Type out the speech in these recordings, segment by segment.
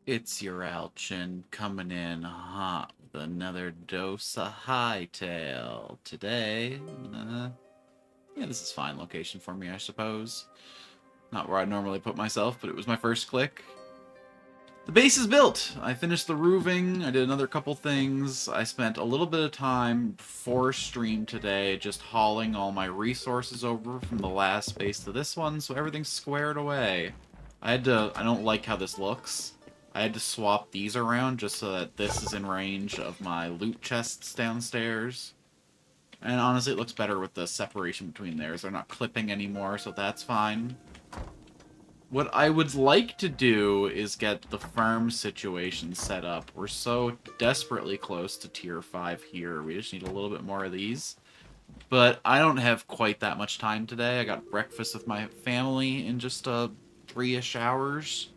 It's your Alchin coming in hot with another dose of Hytale. Today, yeah, this is a fine location for me, I suppose. Not where I normally put myself, but it was my first click. The base is built! I finished the roofing, I did another couple things. I spent a little bit of time before stream today just hauling all my resources over from the last base to this one, so everything's squared away. I don't like how this looks. I had to swap these around just so that this is in range of my loot chests downstairs. And honestly, it looks better with the separation between theirs. They're not clipping anymore, so that's fine. What I would like to do is get the farm situation set up. We're so desperately close to tier 5 here. We just need a little bit more of these. But I don't have quite that much time today. I got breakfast with my family in just 3-ish hours.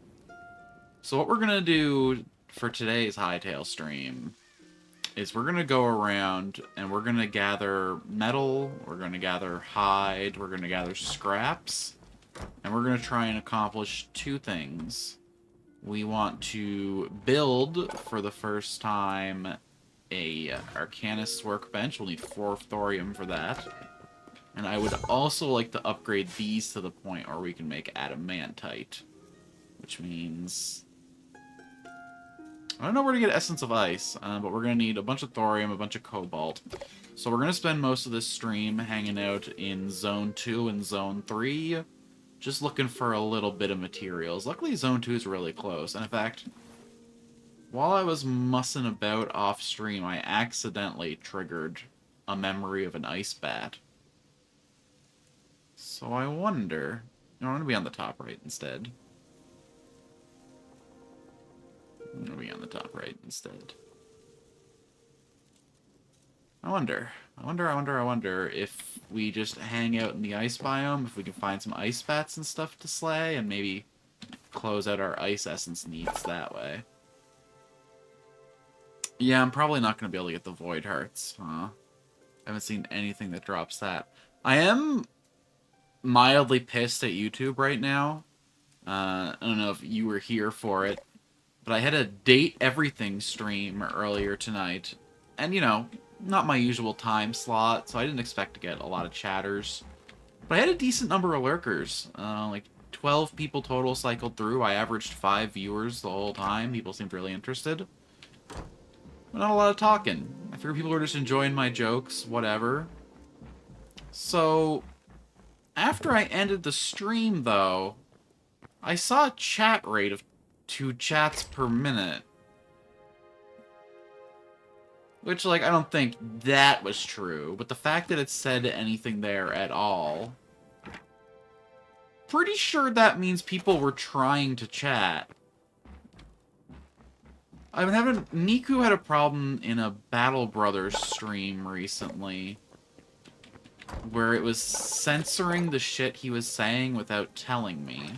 So what we're going to do for today's Hytale stream is we're going to go around and we're going to gather metal, we're going to gather hide, we're going to gather scraps, and we're going to try and accomplish two things. We want to build, for the first time, a Arcanist workbench. We'll need 4 thorium for that. And I would also like to upgrade these to the point where we can make adamantite. Which means I don't know where to get Essence of Ice, but we're going to need a bunch of thorium, a bunch of cobalt. So we're going to spend most of this stream hanging out in Zone 2 and Zone 3, just looking for a little bit of materials. Luckily, Zone 2 is really close, and in fact, while I was mussing about off-stream, I accidentally triggered a memory of an ice bat. So I wonder... I'm going to be on the top right instead. I'm going to be on the top right instead. I wonder if we just hang out in the ice biome, if we can find some ice bats and stuff to slay, and maybe close out our ice essence needs that way. Yeah, I'm probably not going to be able to get the void hearts, huh? I haven't seen anything that drops that. I am mildly pissed at YouTube right now. I don't know if you were here for it, but I had a Date Everything stream earlier tonight. And, you know, not my usual time slot, so I didn't expect to get a lot of chatters. But I had a decent number of lurkers. Like 12 people total cycled through. I averaged 5 viewers the whole time. People seemed really interested. But not a lot of talking. I figured people were just enjoying my jokes, whatever. So, after I ended the stream, though, I saw a chat rate of 2 chats per minute. Which, like, I don't think that was true, but the fact that it said anything there at all, pretty sure that means people were trying to chat. I've been having... Niku had a problem in a Battle Brothers stream recently, where it was censoring the shit he was saying without telling me.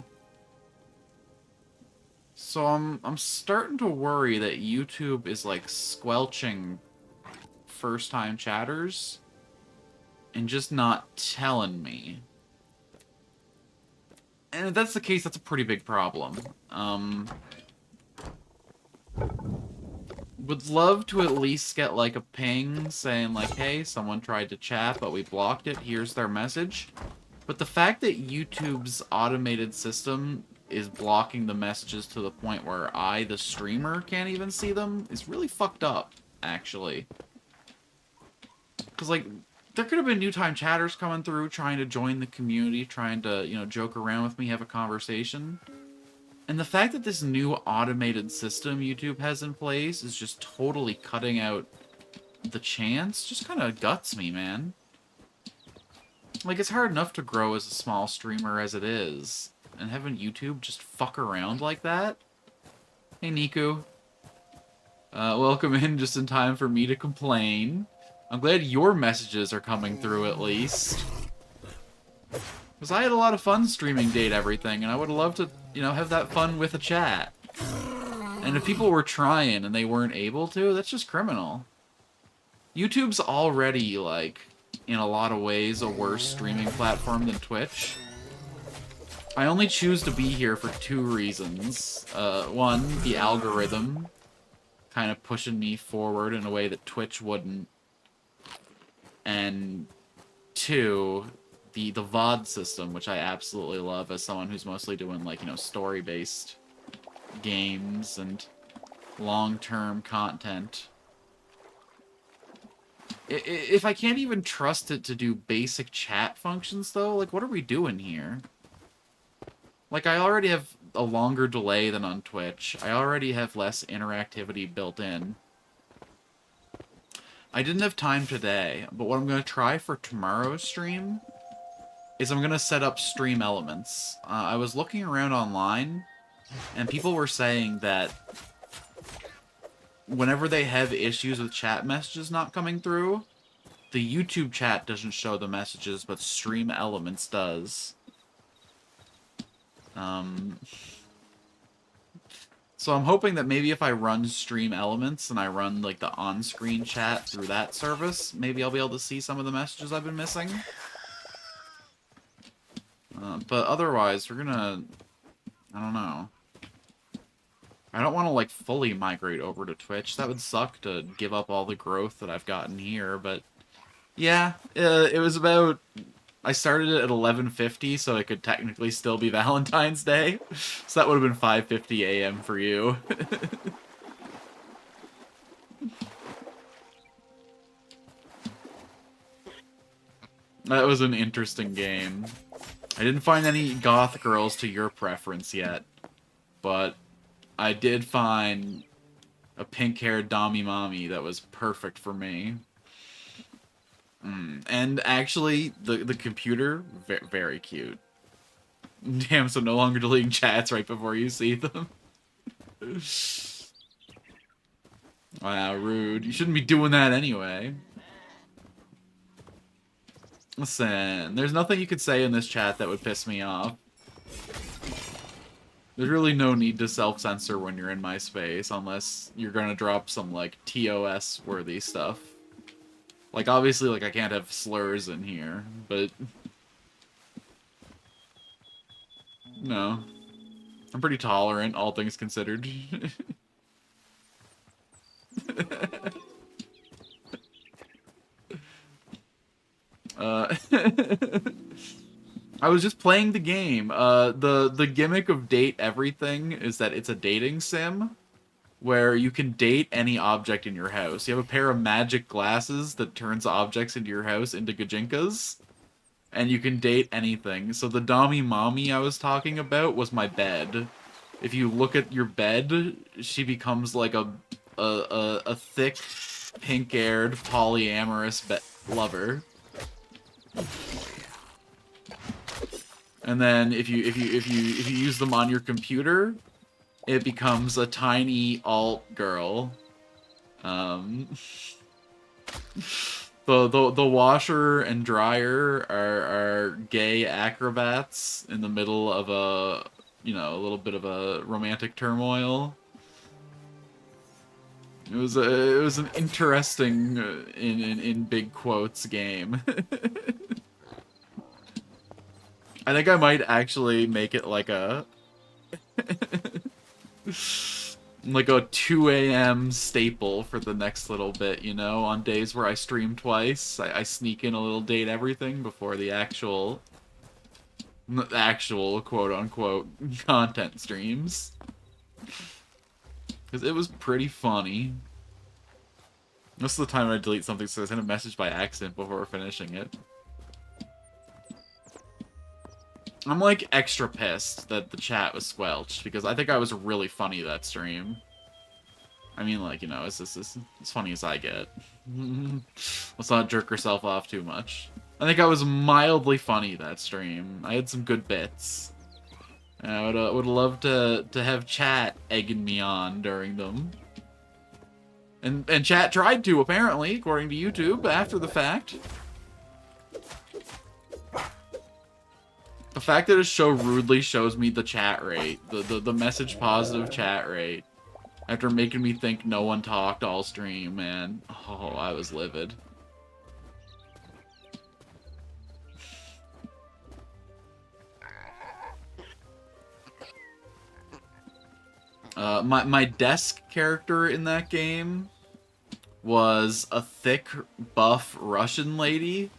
So I'm starting to worry that YouTube is, like, squelching first-time chatters and just not telling me. And if that's the case, that's a pretty big problem. Would love to at least get, like, a ping saying, like, hey, someone tried to chat, but we blocked it, here's their message. But the fact that YouTube's automated system is blocking the messages to the point where I, the streamer, can't even see them is really fucked up, actually. Because, like, there could have been new-time chatters coming through, trying to join the community, trying to, you know, joke around with me, have a conversation. And the fact that this new automated system YouTube has in place is just totally cutting out the chance just kind of guts me, man. Like, it's hard enough to grow as a small streamer as it is. And having YouTube just fuck around like that? Hey, Niku. Welcome in just in time for me to complain. I'm glad your messages are coming through at least. Because I had a lot of fun streaming Date Everything, and I would have loved to, you know, have that fun with a chat. And if people were trying and they weren't able to, that's just criminal. YouTube's already, like, in a lot of ways, a worse streaming platform than Twitch. I only choose to be here for two reasons. One, the algorithm kind of pushing me forward in a way that Twitch wouldn't. And two, the VOD system, which I absolutely love as someone who's mostly doing, like, you know, story-based games and long-term content. If I can't even trust it to do basic chat functions, though, like, what are we doing here? Like, I already have a longer delay than on Twitch. I already have less interactivity built in. I didn't have time today, but what I'm going to try for tomorrow's stream is I'm going to set up stream elements. I was looking around online, and people were saying that whenever they have issues with chat messages not coming through, the YouTube chat doesn't show the messages, but stream elements does. So I'm hoping that maybe if I run stream elements and I run like the on-screen chat through that service, maybe I'll be able to see some of the messages I've been missing. But otherwise, we're gonna... I don't know. I don't want to like fully migrate over to Twitch. That would suck to give up all the growth that I've gotten here, but... Yeah, it was about... I started it at 11:50, so it could technically still be Valentine's Day. So that would have been 5:50 a.m. for you. That was an interesting game. I didn't find any goth girls to your preference yet, but I did find a pink-haired Dommy Mommy that was perfect for me. And actually, the computer, very cute. Damn, so no longer deleting chats right before you see them. Wow, rude. You shouldn't be doing that anyway. Listen, there's nothing you could say in this chat that would piss me off. There's really no need to self-censor when you're in my space, unless you're gonna drop some, like, TOS-worthy stuff. Like, obviously, like, I can't have slurs in here, but... No. I'm pretty tolerant, all things considered. I was just playing the game. The gimmick of Date Everything is that it's a dating sim, where you can date any object in your house. You have a pair of magic glasses that turns objects into your house into gajinkas, and you can date anything. So the Dommy Mommy I was talking about was my bed. If you look at your bed, she becomes like a thick, pink-haired, polyamorous lover. And then if you use them on your computer, it becomes a tiny alt girl. The washer and dryer are gay acrobats in the middle of a, you know, a little bit of a romantic turmoil. It was an interesting in big quotes game. I think I might actually make it like a like a 2 a.m. staple for the next little bit, you know? On days where I stream twice, I sneak in a little Date Everything before the actual quote-unquote content streams. Because it was pretty funny. Most of the time I delete something, so I send a message by accident before finishing it. I'm, like, extra pissed that the chat was squelched, because I think I was really funny that stream. I mean, like, you know, it's as funny as I get. Let's not jerk yourself off too much. I think I was mildly funny that stream. I had some good bits. And I would love to have chat egging me on during them. And chat tried to, apparently, according to YouTube, after the fact. The fact that it so rudely shows me the chat rate, the message positive chat rate, after making me think no one talked all stream, man. Oh, I was livid. My desk character in that game was a thick, buff Russian lady,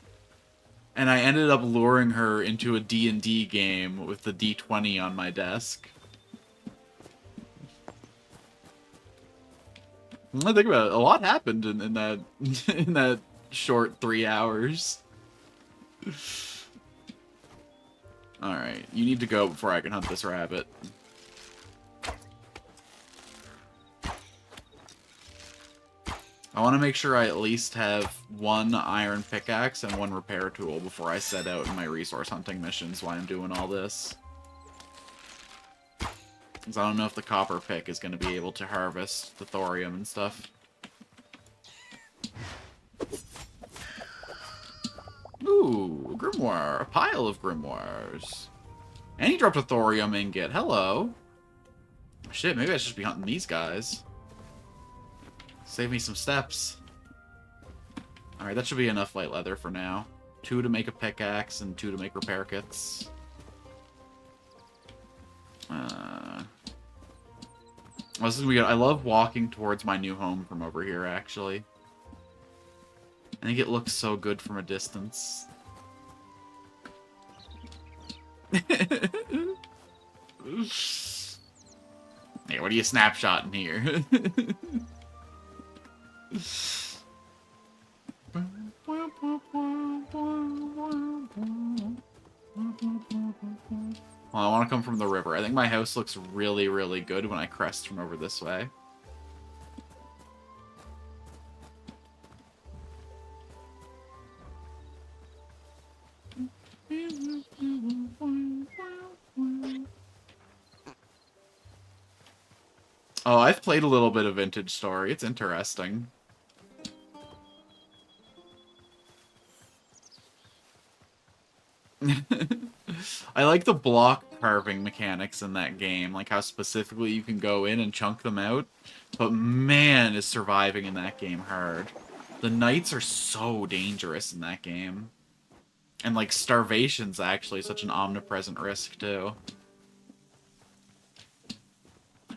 and I ended up luring her into a D&D game with the D20 on my desk. I think about it, a lot happened in that in that short 3 hours. Alright, you need to go before I can hunt this rabbit. I want to make sure I at least have one iron pickaxe and one repair tool before I set out in my resource hunting missions while I'm doing all this. Because I don't know if the copper pick is going to be able to harvest the thorium and stuff. Ooh, grimoire. A pile of grimoires. And he dropped a thorium ingot. Hello. Shit, maybe I should be hunting these guys. Save me some steps. Alright, that should be enough light leather for now. 2 to make a pickaxe and 2 to make repair kits. This is gonna be good. I love walking towards my new home from over here, actually. I think it looks so good from a distance. Hey, what are you snapshotting here? Well, I want to come from the river. I think my house looks really, really good when I crest from over this way. Oh, I've played a little bit of Vintage Story. It's interesting. I like the block carving mechanics in that game, like how specifically you can go in and chunk them out. But man, is surviving in that game hard. The knights are so dangerous in that game. And like starvation's actually such an omnipresent risk too.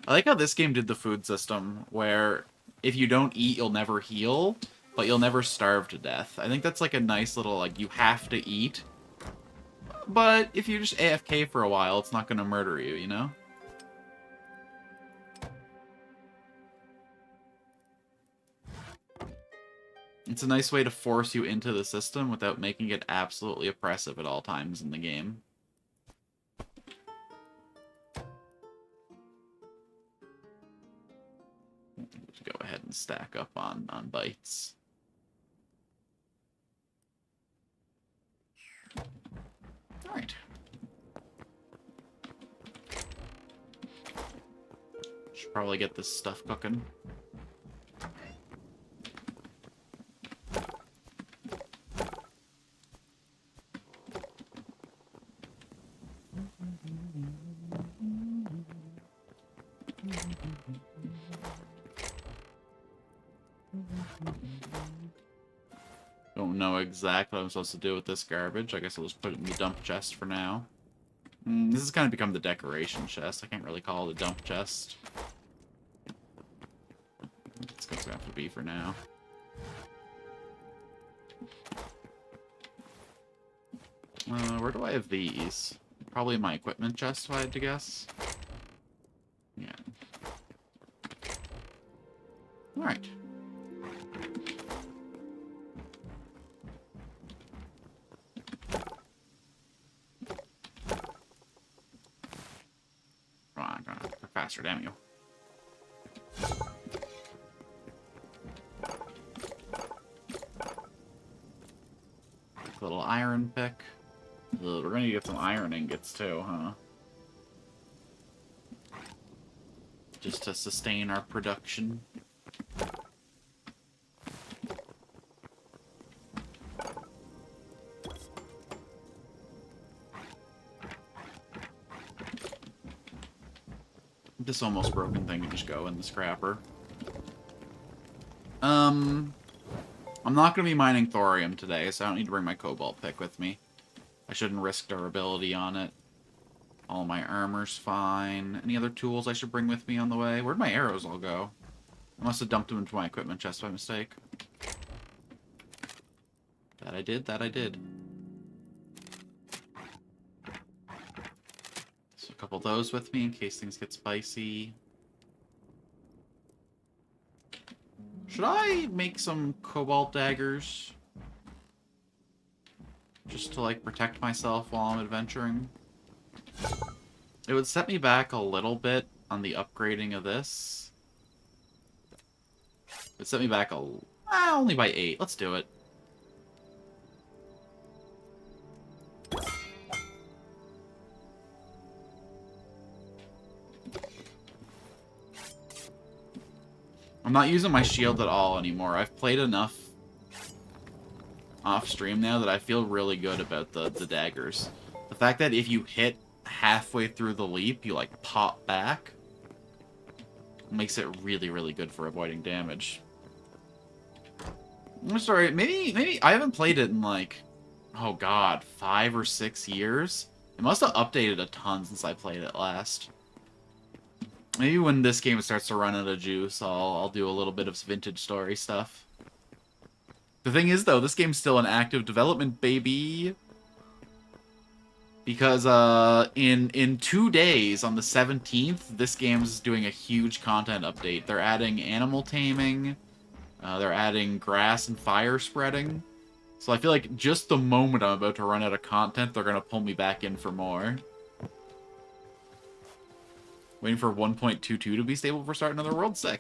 I like how this game did the food system, where if you don't eat, you'll never heal, but you'll never starve to death. I think that's like a nice little, like, you have to eat, but if you just AFK for a while, it's not going to murder you, you know? It's a nice way to force you into the system without making it absolutely oppressive at all times in the game. Go ahead and stack up on bites. Alright. Should probably get this stuff cooking. Don't know exactly what I'm supposed to do with this garbage. I guess I'll just put it in the dump chest for now. This has kind of become the decoration chest. I can't really call it a dump chest. It's going to have to be for now. Where do I have these? Probably in my equipment chest, if I had to guess. Yeah. Alright. Come on, I'm gonna faster, damn you. Little iron pick. Ugh, we're gonna get some iron ingots too, huh? Just to sustain our production. This almost broken thing can just go in the scrapper. I'm not going to be mining thorium today, so I don't need to bring my cobalt pick with me. I shouldn't risk durability on it. All my armor's fine. Any other tools I should bring with me on the way? Where'd my arrows all go? I must have dumped them into my equipment chest by mistake. That I did, that I did. So a couple of those with me in case things get spicy. Should I make some cobalt daggers? Just to, like, protect myself while I'm adventuring? It would set me back a little bit on the upgrading of this. It would set me back only by 8. Let's do it. I'm not using my shield at all anymore. I've played enough off stream now that I feel really good about the daggers. The fact that if you hit halfway through the leap, you like pop back, makes it really, really good for avoiding damage. I'm sorry, maybe I haven't played it in like, oh god, 5 or 6 years. It must have updated a ton since I played it last. Maybe when this game starts to run out of juice, I'll do a little bit of vintage story stuff. The thing is, though, this game's still in active development, baby. Because in 2 days, on the 17th, this game's doing a huge content update. They're adding animal taming. They're adding grass and fire spreading. So I feel like just the moment I'm about to run out of content, they're going to pull me back in for more. Waiting for 1.22 to be stable for Start Another World. Sick.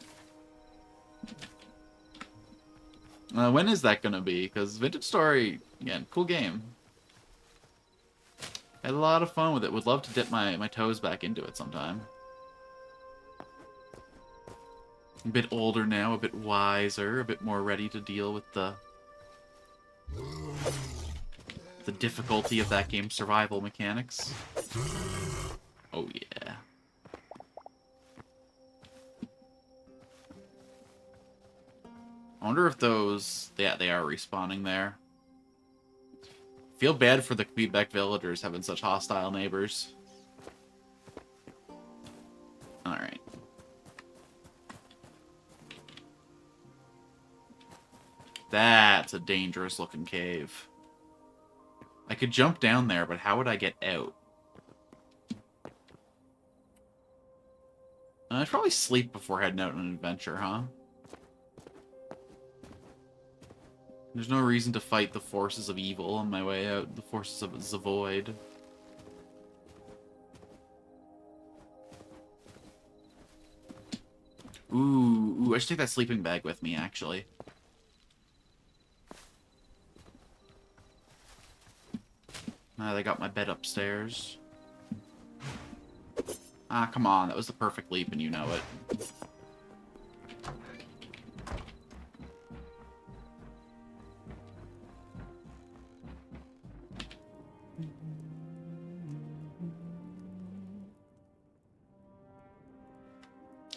When is that going to be? Because Vintage Story, again, cool game. Had a lot of fun with it. Would love to dip my toes back into it sometime. A bit older now, a bit wiser, a bit more ready to deal with the difficulty of that game's survival mechanics. Oh yeah. I wonder if those... Yeah, they are respawning there. Feel bad for the Quebec villagers having such hostile neighbors. Alright. That's a dangerous looking cave. I could jump down there, but how would I get out? I'd probably sleep before heading out on an adventure, huh? There's no reason to fight the forces of evil on my way out. The forces of the void. Ooh, I should take that sleeping bag with me, actually. They got my bed upstairs. Ah, come on. That was the perfect leap, and you know it.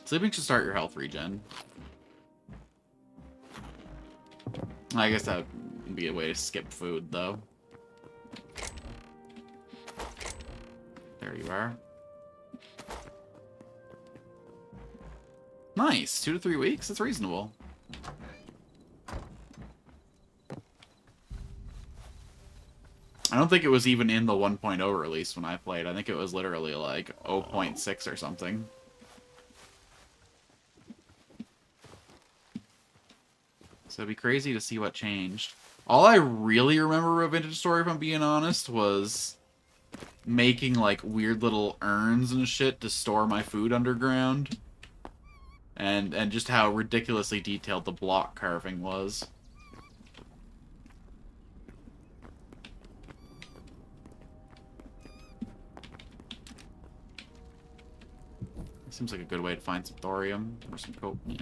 Sleeping should start your health regen. I guess that would be a way to skip food, though. There you are. Nice! 2 to 3 weeks? That's reasonable. I don't think it was even in the 1.0 release when I played. I think it was literally like 0.6 or something. So it'd be crazy to see what changed. All I really remember of Vintage Story, if I'm being honest, was making like weird little urns and shit to store my food underground. And just how ridiculously detailed the block carving was. Seems like a good way to find some thorium or some coke. Yeah.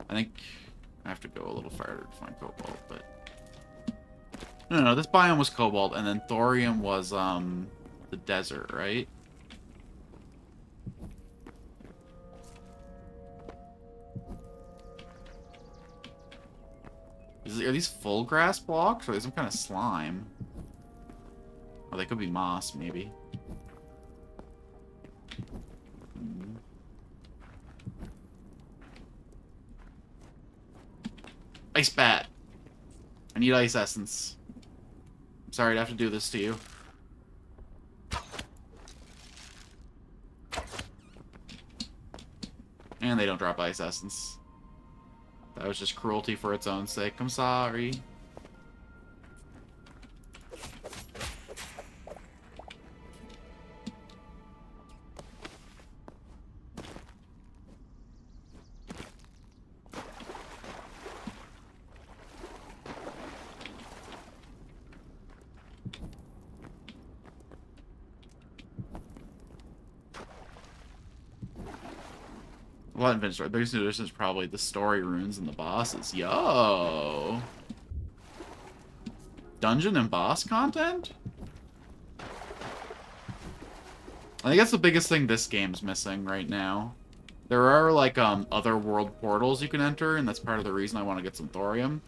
I think I have to go a little farther to find cobalt, but... No, this biome was cobalt, and then thorium was, the desert, right? Are these full grass blocks, or are they some kind of slime? Oh, they could be moss, maybe. Ice bat. I need ice essence. I'm sorry to have to do this to you. And they don't drop ice essence. That was just cruelty for its own sake. I'm sorry. Well, inventory. The biggest new addition is probably the story runes and the bosses. Yo! Dungeon and boss content? I think that's the biggest thing this game's missing right now. There are, like, other world portals you can enter, and that's part of the reason I want to get some thorium.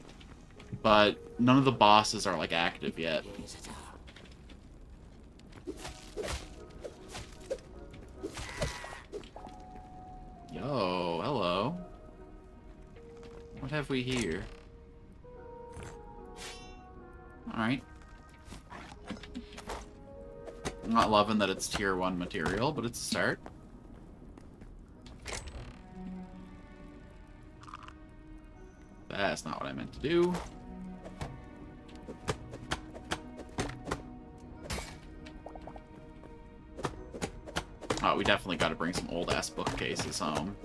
But none of the bosses are, like, active yet. Yo, hello. What have we here? Alright. I'm not loving that it's tier 1 material, but it's a start. That's not what I meant to do. Oh, we definitely got to bring some old-ass bookcases home.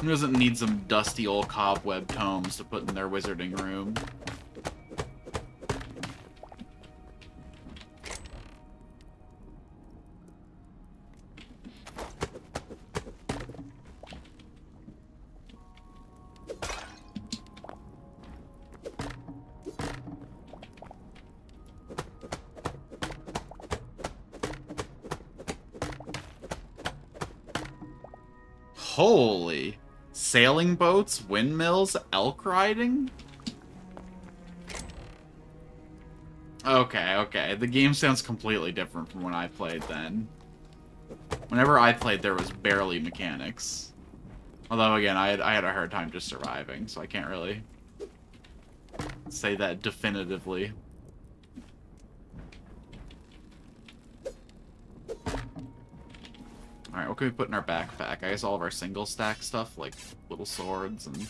Who doesn't need some dusty old cobweb tomes to put in their wizarding room? Holy. Sailing boats, windmills, elk riding? Okay, okay. The game sounds completely different from when I played then. Whenever I played, there was barely mechanics. Although, again, I had a hard time just surviving, so I can't really say that definitively. Alright, what can we put in our backpack? I guess all of our single stack stuff, like little swords and...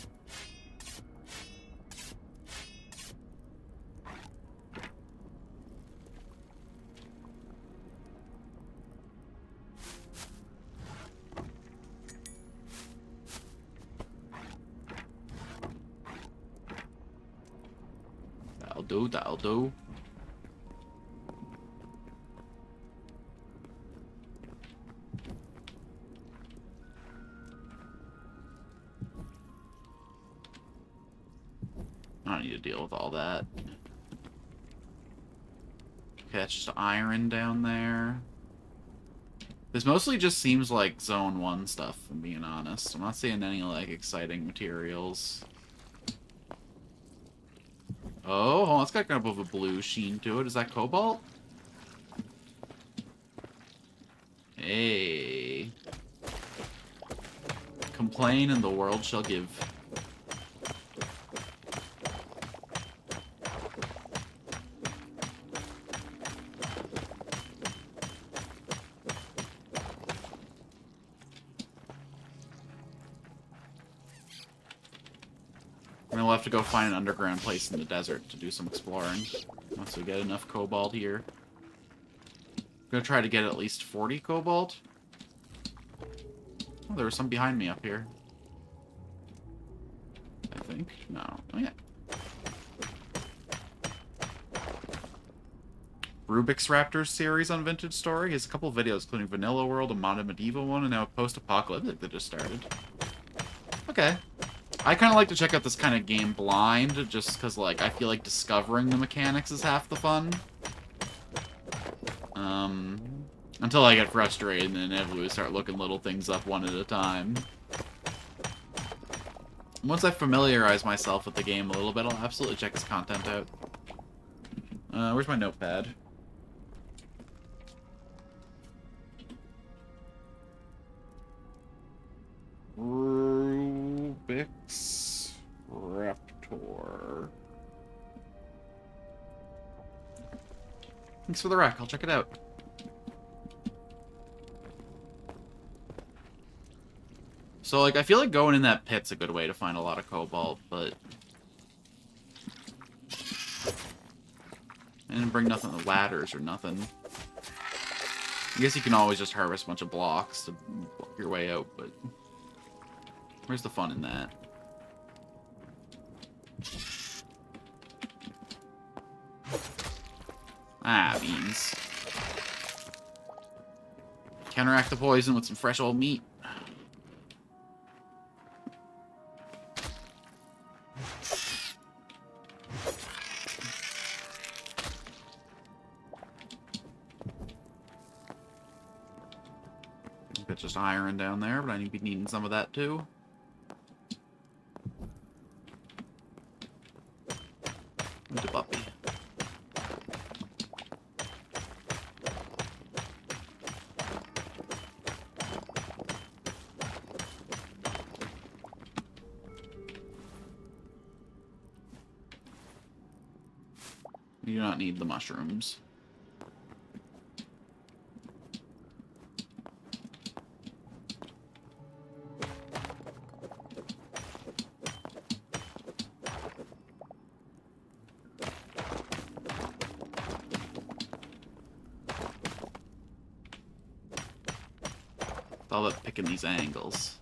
That'll do, that'll do. I don't need to deal with all that. Okay, that's just iron down there. This mostly just seems like Zone 1 stuff, if I'm being honest. I'm not seeing any, like, exciting materials. Oh, hold on, it's got kind of a blue sheen to it. Is that cobalt? Hey. Complain and the world shall give. And we'll have to go find an underground place in the desert to do some exploring. Once we get enough cobalt here. I'm gonna try to get at least 40 cobalt. Oh, there was some behind me up here. I think. No. Oh, yeah. Rubik's Raptors series on Vintage Story has a couple videos, including Vanilla World, a modern medieval one, and now a post-apocalyptic that just started. Okay. I kind of like to check out this kind of game blind, just because, like, I feel like discovering the mechanics is half the fun. Until I get frustrated and then inevitably start looking little things up one at a time. Once I familiarize myself with the game a little bit, I'll absolutely check its content out. Where's my notepad? Thanks for the rec. I'll check it out. So, like, I feel like going in that pit's a good way to find a lot of cobalt, but... I didn't bring nothing with ladders or nothing. I guess you can always just harvest a bunch of blocks to block your way out, but... Where's the fun in that? Ah, beans. Counteract the poison with some fresh old meat. Bit just iron down there, but I need to be needing some of that too. Into puppy. You do not need the mushrooms. It's all about picking these angles.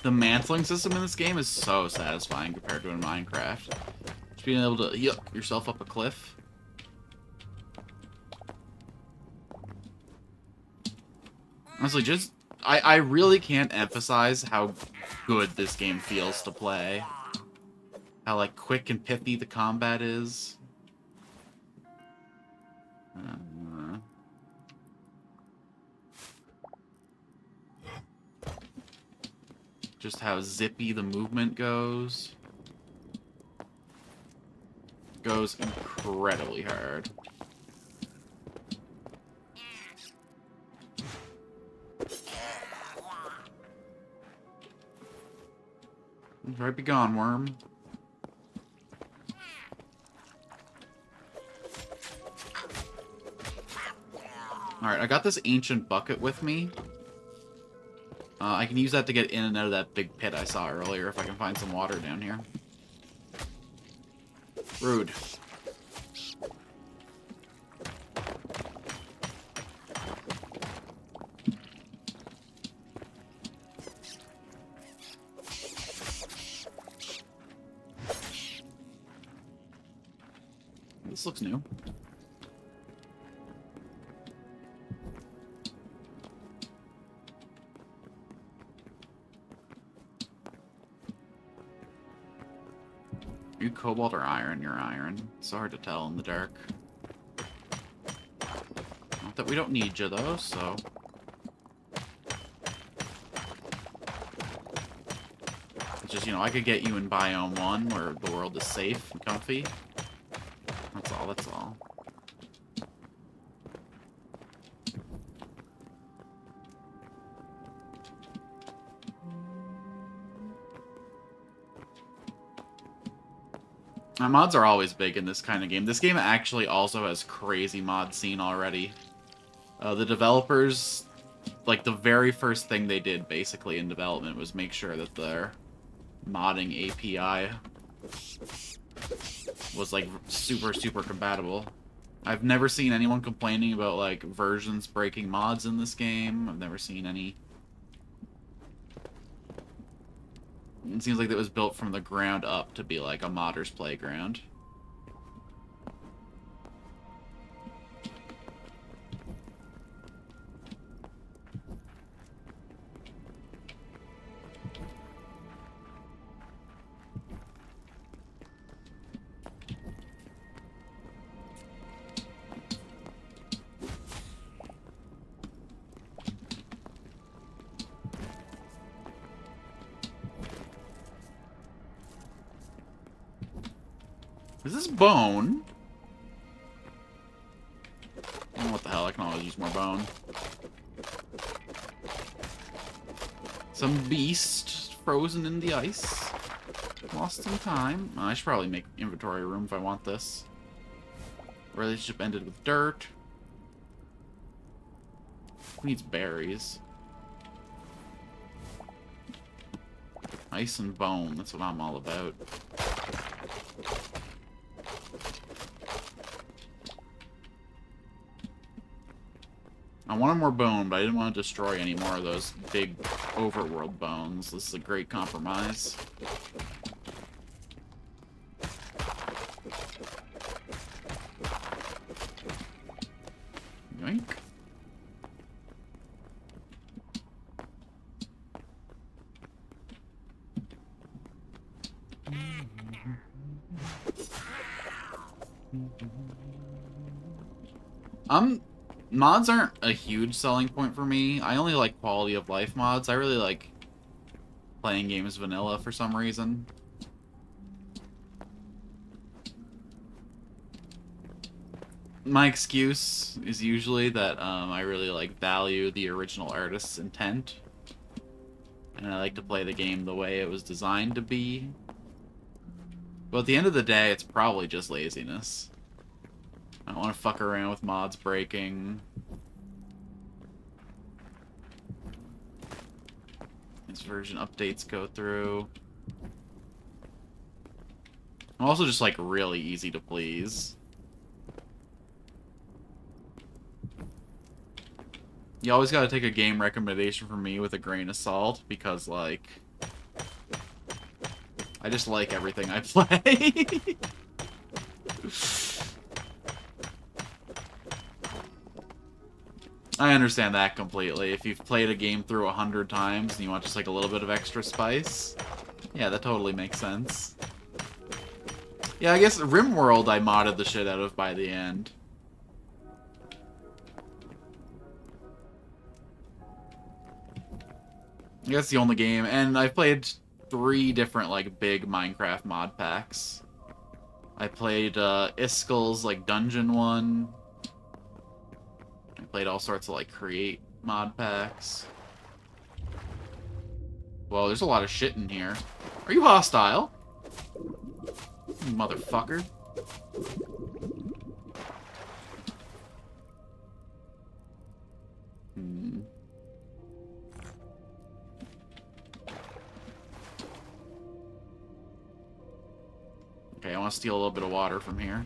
The mantling system in this game is so satisfying compared to in Minecraft. Just being able to yuck yourself up a cliff. Honestly, just... I really can't emphasize how good this game feels to play. How, like, quick and pithy the combat is. Just how zippy the movement goes. Goes incredibly hard. Right be gone, worm. Alright, I got this ancient bucket with me. I can use that to get in and out of that big pit I saw earlier if I can find some water down here. Rude. This looks new. Are you cobalt or iron? You're iron. It's so hard to tell in the dark. Not that we don't need you, though, so... It's just, you know, I could get you in Biome 1, where the world is safe and comfy. That's all, that's all. Mods are always big in this kind of game. This game actually also has crazy mod scene already. The developers, like, the very first thing they did, basically, in development was make sure that their modding API was, like, super, super compatible. I've never seen anyone complaining about, like, versions breaking mods in this game. I've never seen any... It seems like it was built from the ground up to be like a modder's playground. Is this bone? I don't know what the hell, I can always use there's more bone. Some beast frozen in the ice. Lost some time. I should probably make inventory room if I want this. Relationship ended with dirt. Who needs berries? Ice and bone, that's what I'm all about. I wanted more bone, but I didn't want to destroy any more of those big overworld bones. This is a great compromise. Yoink. Mods aren't a huge selling point for me. I only like quality of life mods. I really like playing games vanilla for some reason. My excuse is usually that I really like value the original artist's intent. And I like to play the game the way it was designed to be. But at the end of the day, it's probably just laziness. I don't want to fuck around with mods breaking. This version updates go through. I'm also just, like, really easy to please. You always gotta take a game recommendation from me with a grain of salt, because, like, I just like everything I play. I understand that completely. If you've played a game through 100 times and you want just like a little bit of extra spice, yeah, that totally makes sense. Yeah, I guess RimWorld I modded the shit out of by the end. I guess the only game, and I've played 3 different like big Minecraft mod packs. I played Iskel's like dungeon one. I played all sorts of, like, create mod packs. Well, there's a lot of shit in here. Are you hostile? You motherfucker. Okay, I want to steal a little bit of water from here.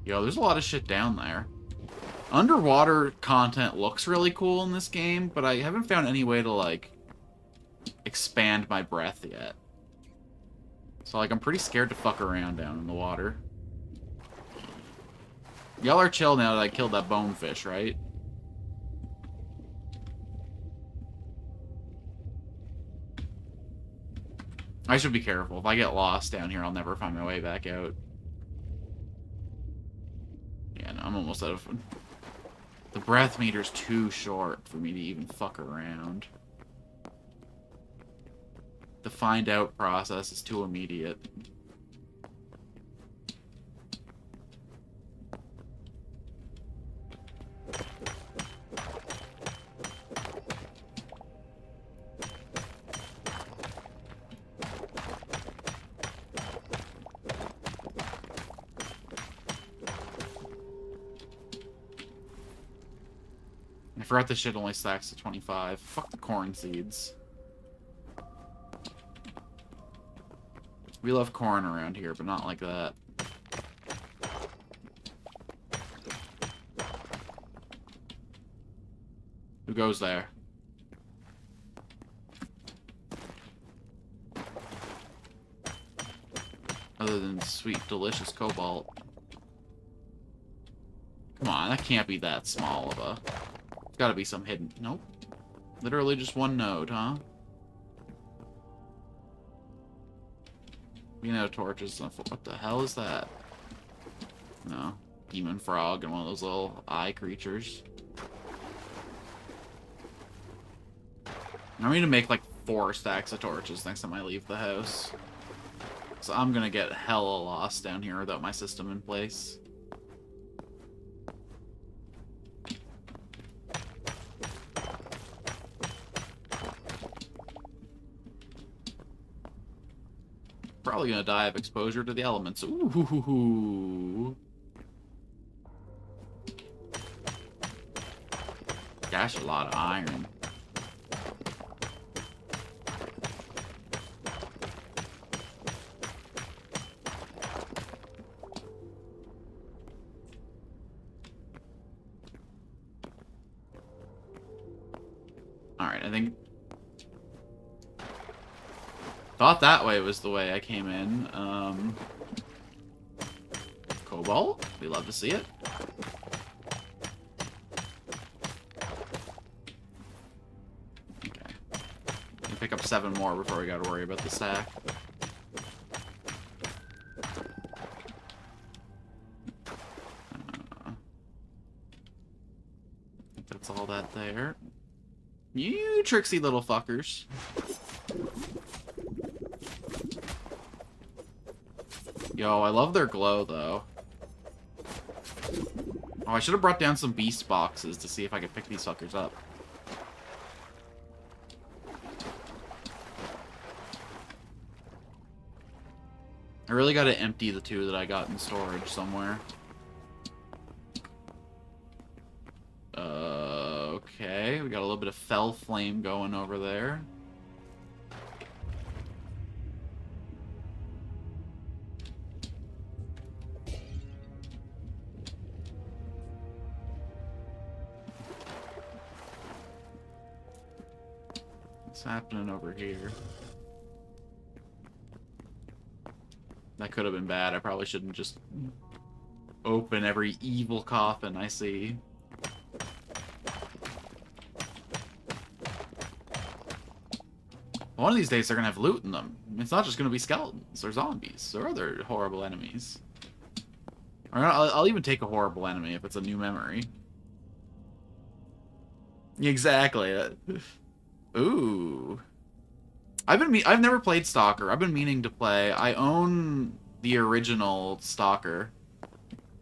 Yo, there's a lot of shit down there. Underwater content looks really cool in this game, but I haven't found any way to, like, expand my breath yet. So, like, I'm pretty scared to fuck around down in the water. Y'all are chill now that I killed that bonefish, right? I should be careful. If I get lost down here, I'll never find my way back out. Yeah, no, I'm almost out of... The breath meter's too short for me to even fuck around. The find out process is too immediate. I forgot this shit only stacks to 25. Fuck the corn seeds. We love corn around here, but not like that. Who goes there? Other than sweet, delicious cobalt. Come on, that can't be that small of a... There's gotta be some hidden... Nope. Literally just one node, huh? We know torches. What the hell is that? No. Demon frog and one of those little eye creatures. I need to make like 4 stacks of torches next time I leave the house. So I'm gonna get hella lost down here without my system in place. probably gonna die of exposure to the elements. Ooh. Gosh, a lot of iron. Alright, I think... Thought that way was the way I came in. Cobalt? We love to see it. Okay. Pick up 7 more before we gotta worry about the stack. I think that's all that there. You tricksy little fuckers. Yo, I love their glow, though. Oh, I should have brought down some beast boxes to see if I could pick these fuckers up. I really gotta empty the 2 that I got in storage somewhere. Okay, we got a little bit of fell flame going over there. What's happening over here? That could have been bad. I probably shouldn't just open every evil coffin I see. One of these days they're gonna have loot in them. It's not just gonna be skeletons or zombies or other horrible enemies. Or I'll even take a horrible enemy if it's a new memory. Exactly. Ooh. I've never played Stalker. I've been meaning to play. I own the original Stalker,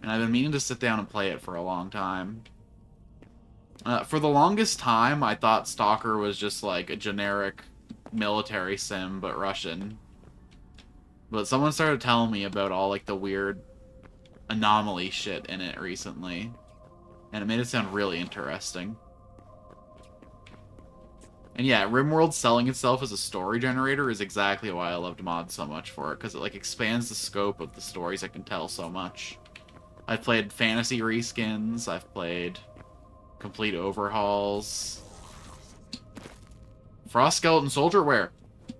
and I've been meaning to sit down and play it for a long time. For the longest time, I thought Stalker was just like a generic military sim, but Russian. But someone started telling me about all like the weird anomaly shit in it recently, and it made it sound really interesting. And yeah, RimWorld selling itself as a story generator is exactly why I loved mods so much for it, because it like expands the scope of the stories I can tell so much. I've played fantasy reskins, I've played complete overhauls. Frost Skeleton Soldier? Where?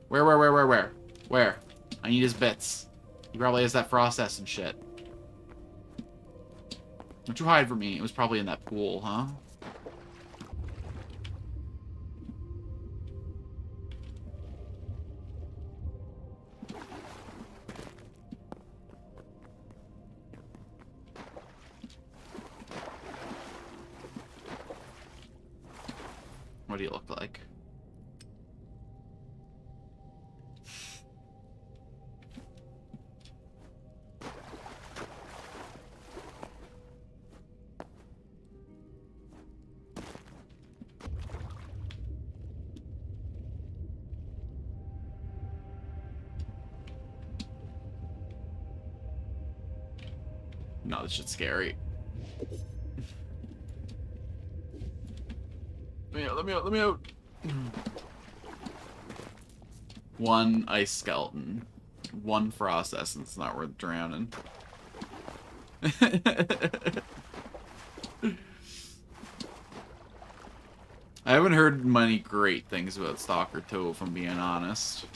Where? I need his bits. He probably has that frost essence shit. Don't you hide from me. It was probably in that pool, huh? What do you look like? No, this shit's scary. Let me out. One ice skeleton. One frost essence, not worth drowning. I haven't heard many great things about Stalker 2, if I'm being honest.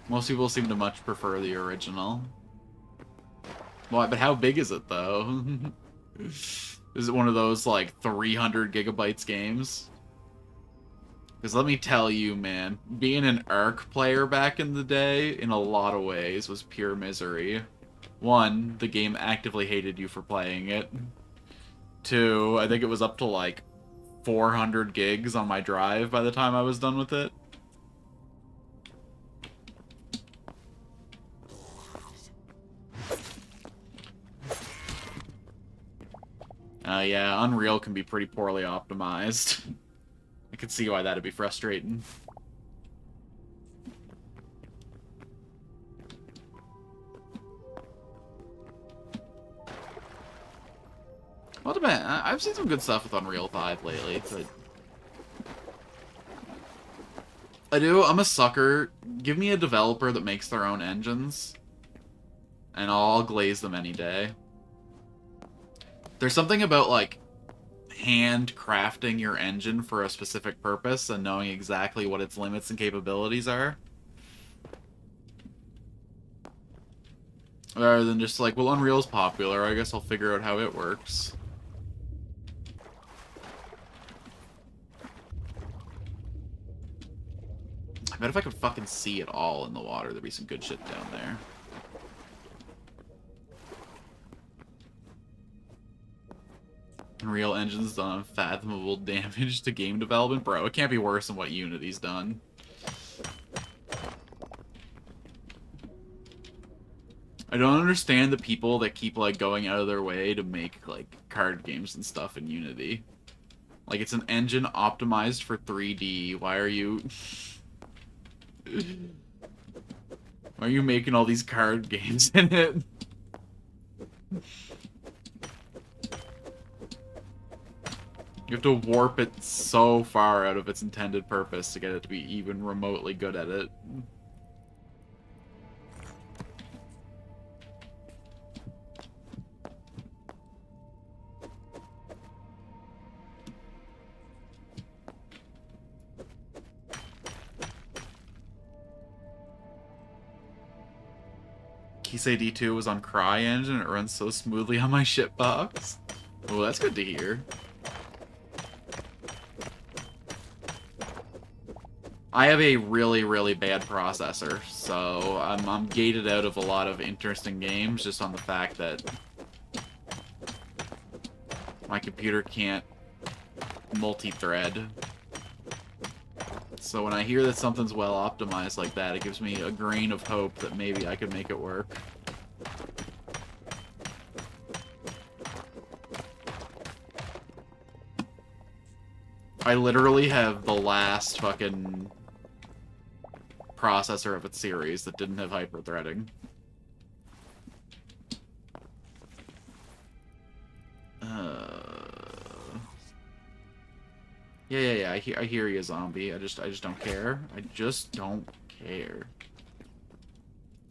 Most people seem to much prefer the original. Well, but how big is it, though? Is it one of those, like, 300 gigabytes games? Because let me tell you, man, being an ARC player back in the day, in a lot of ways, was pure misery. 1, the game actively hated you for playing it. 2, I think it was up to, like, 400 gigs on my drive by the time I was done with it. Yeah, Unreal can be pretty poorly optimized. I could see why that'd be frustrating. Well, depends. I've seen some good stuff with Unreal 5 lately. But I do. I'm a sucker. Give me a developer that makes their own engines, and I'll glaze them any day. There's something about, like, hand crafting your engine for a specific purpose and knowing exactly what its limits and capabilities are. Rather than just like, well, Unreal's popular, I guess I'll figure out how it works. I bet if I could fucking see it all in the water, there'd be some good shit down there. Unreal Engine's done unfathomable damage to game development. Bro, it can't be worse than what Unity's done. I don't understand the people that keep, like, going out of their way to make, like, card games and stuff in Unity. Like, it's an engine optimized for 3D. Why are you... Why are you making all these card games in it? You have to warp it so far out of its intended purpose to get it to be even remotely good at it. Kisei D2 was on CryEngine, it runs so smoothly on my shitbox. Oh, that's good to hear. I have a really, really bad processor, so I'm gated out of a lot of interesting games just on the fact that my computer can't multi-thread. So when I hear that something's well optimized like that, it gives me a grain of hope that maybe I could make it work. I literally have the last fucking processor of its series that didn't have hyper-threading. Yeah, I hear you, zombie. I just don't care. I just don't care.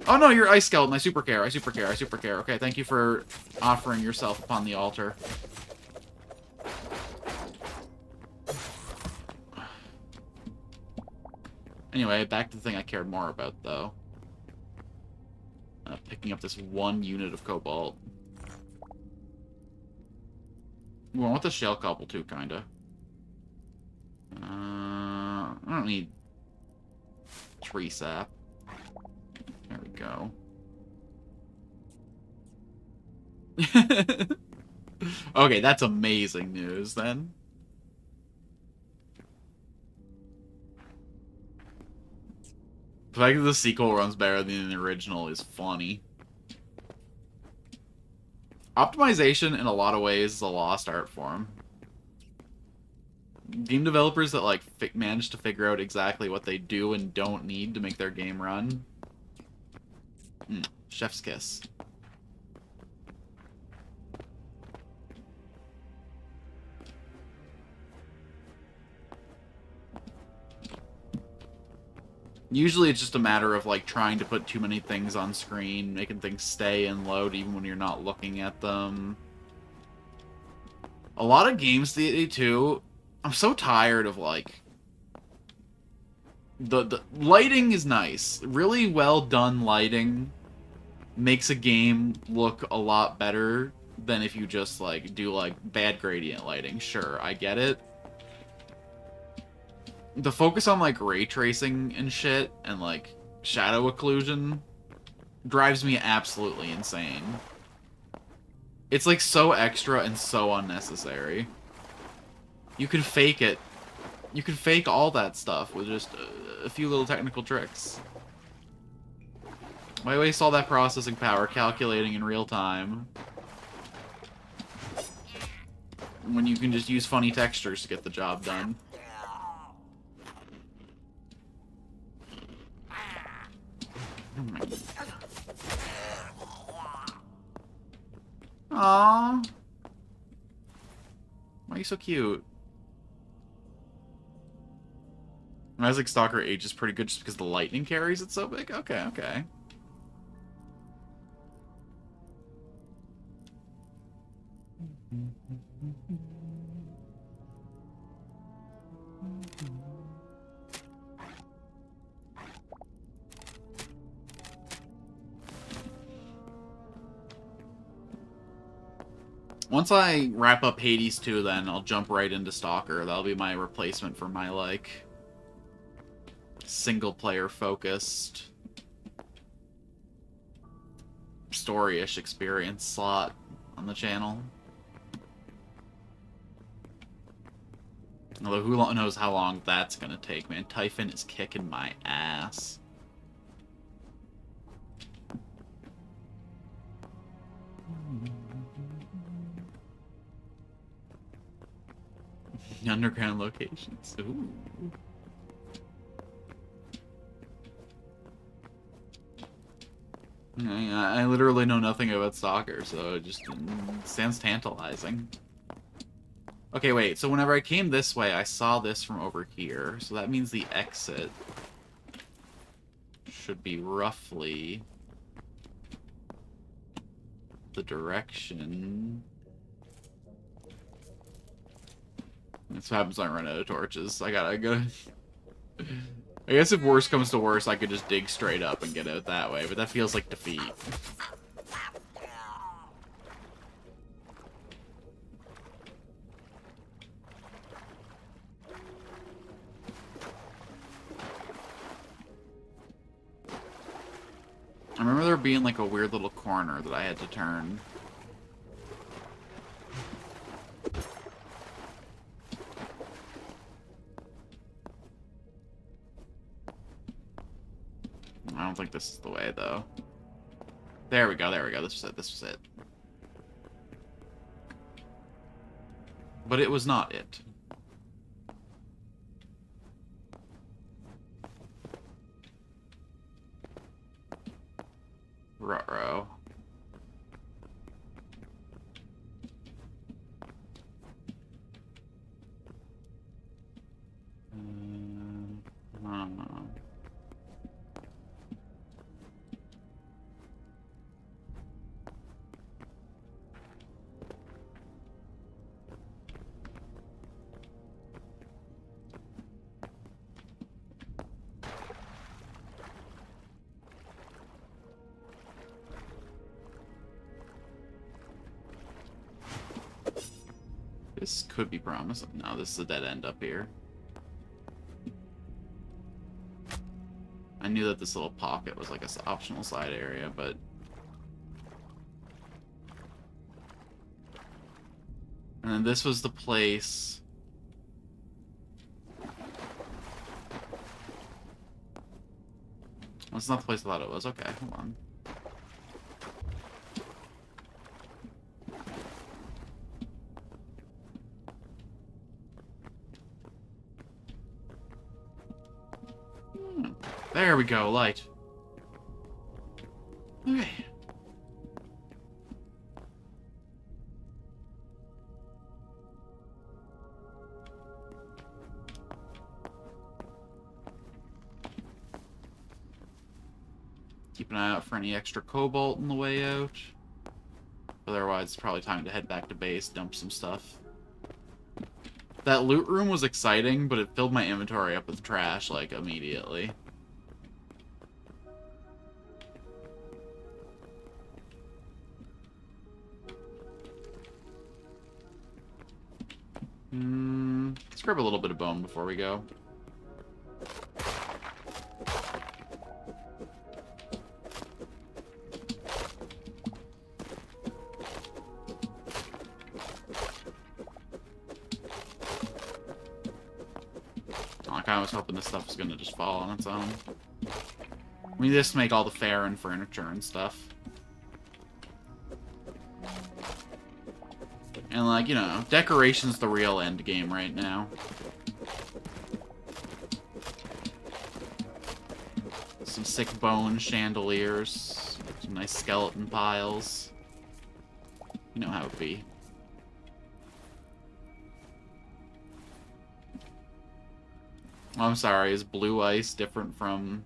Oh no, you're Ice Skeleton. I super care. I super care. I super care. Okay, thank you for offering yourself upon the altar. Anyway, back to the thing I cared more about, though. Picking up this one unit of cobalt. Ooh, I want the shell cobble too, kinda. I don't need tree sap. There we go. Okay, that's amazing news, then. The fact that the sequel runs better than the original is funny. Optimization, in a lot of ways, is a lost art form. Game developers that, like, manage to figure out exactly what they do and don't need to make their game run. Chef's kiss. Usually it's just a matter of, like, trying to put too many things on screen, making things stay and load even when you're not looking at them. A lot of games too, I'm so tired of, like... The lighting is nice. Really well done lighting makes a game look a lot better than if you just, like, do, like, bad gradient lighting. Sure, I get it. The focus on, like, ray tracing and shit, and, like, shadow occlusion drives me absolutely insane. It's, like, so extra and so unnecessary. You can fake it. You can fake all that stuff with just a few little technical tricks. Why waste all that processing power calculating in real time when you can just use funny textures to get the job done? Aww. Why are you so cute? Isaac Stalker ages pretty good just because the lightning carries it so big? Okay, okay. Once I wrap up Hades 2, then I'll jump right into Stalker. That'll be my replacement for my, like, single-player focused story-ish experience slot on the channel. Although who knows how long that's gonna take, man. Typhon is kicking my ass. Underground locations. Ooh. I literally know nothing about Stalker, so it just sounds tantalizing. Okay, wait, so whenever I came this way, I saw this from over here, so that means the exit should be roughly the direction. That's what happens when I run out of torches. I gotta go. I guess if worse comes to worse, I could just dig straight up and get out that way, but that feels like defeat. I remember there being like a weird little corner that I had to turn. I don't think this is the way, though. There we go, there we go. This was it, this was it. But it was not it. Ruh-roh. This could be promising. No, this is a dead end up here. I knew that this little pocket was like an optional side area, but... And then this was the place... That's not the place I thought it was. Okay, hold on. There we go, light. Okay. Keep an eye out for any extra cobalt on the way out. Otherwise, it's probably time to head back to base, dump some stuff. That loot room was exciting, but it filled my inventory up with trash, like, immediately. Let's grab a little bit of bone before we go. I kinda was hoping this stuff was gonna just fall on its own. We just make all the fare and furniture and stuff. And, like, you know, decoration's the real end game right now. Some sick bone chandeliers. Some nice skeleton piles. You know how it be. I'm sorry, is blue ice different from...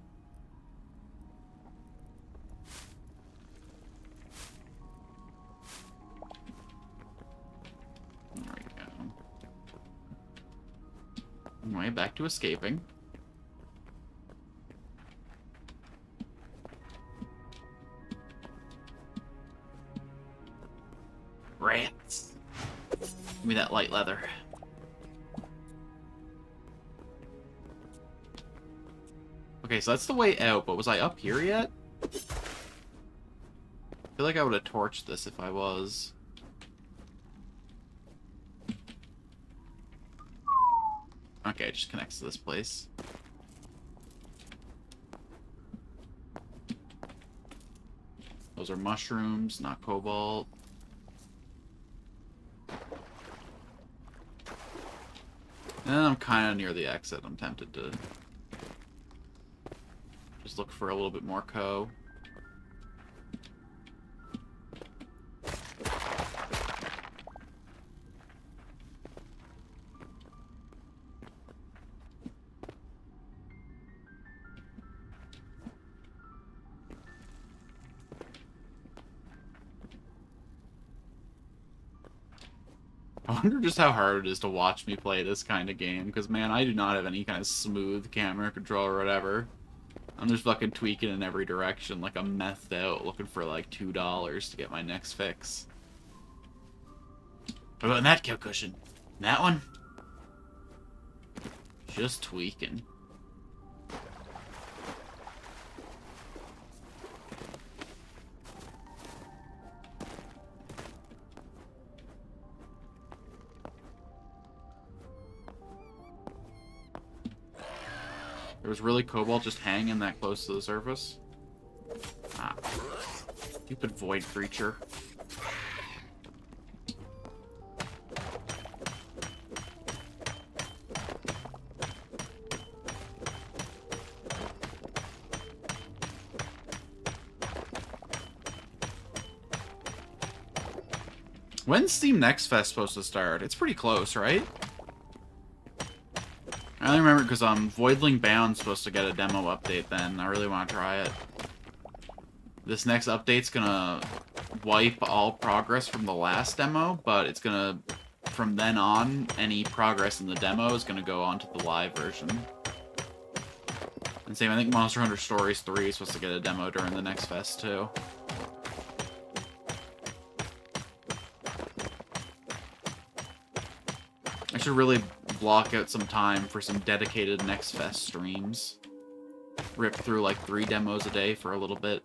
There we go. Anyway, back to escaping. Rats! Give me that light leather. Okay, so that's the way out, but was I up here yet? I feel like I would have torched this if I was. Okay, it just connects to this place. Those are mushrooms, not cobalt. And I'm kind of near the exit. I'm tempted to just look for a little bit more co. I wonder just how hard it is to watch me play this kind of game, because, man, I do not have any kind of smooth camera control or whatever. I'm just fucking tweaking in every direction like I'm methed out, looking for, like, $2 to get my next fix. What about that kill cushion? That one? Just tweaking. There was really cobalt just hanging that close to the surface. Ah. Stupid void creature. When's Steam Next Fest supposed to start? It's pretty close, right? I only remember because Voidling Bound's supposed to get a demo update then. I really want to try it. This next update's gonna wipe all progress from the last demo, but it's gonna, from then on, any progress in the demo is gonna go on to the live version. And same, I think Monster Hunter Stories 3 is supposed to get a demo during the next fest too. I should really block out some time for some dedicated Next Fest streams. Rip through like 3 demos a day for a little bit.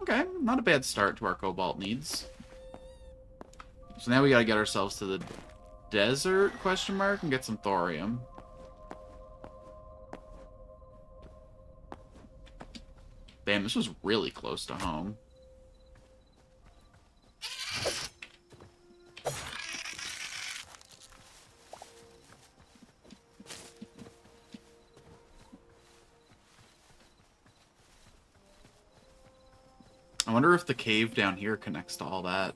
Okay, not a bad start to our cobalt needs. So now we gotta get ourselves to the desert, question mark, and get some thorium. Damn, this was really close to home. I wonder if the cave down here connects to all that.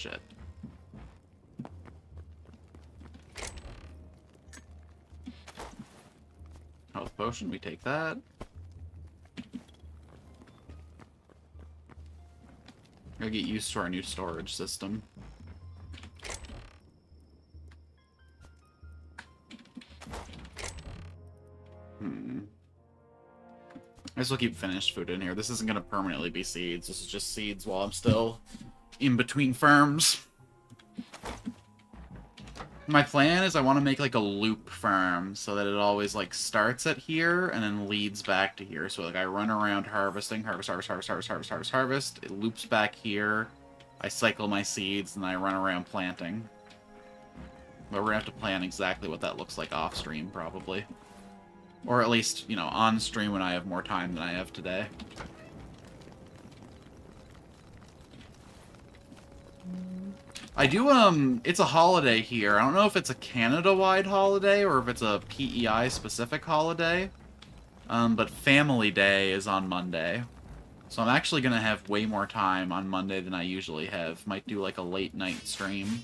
Shit. Health potion, we take that. Gotta get used to our new storage system. I guess we'll keep finished food in here. This isn't gonna permanently be seeds. This is just seeds while I'm still in between farms. My plan is I want to make like a loop farm so that it always like starts at here and then leads back to here. So like I run around harvesting, harvest, it loops back here, I cycle my seeds, and I run around planting. But we're gonna have to plan exactly what that looks like off stream, probably. Or at least, you know, on stream when I have more time than I have today. I do, it's a holiday here. I don't know if it's a Canada-wide holiday or if it's a PEI-specific holiday. But Family Day is on Monday. So I'm actually gonna have way more time on Monday than I usually have. Might do, like, a late-night stream.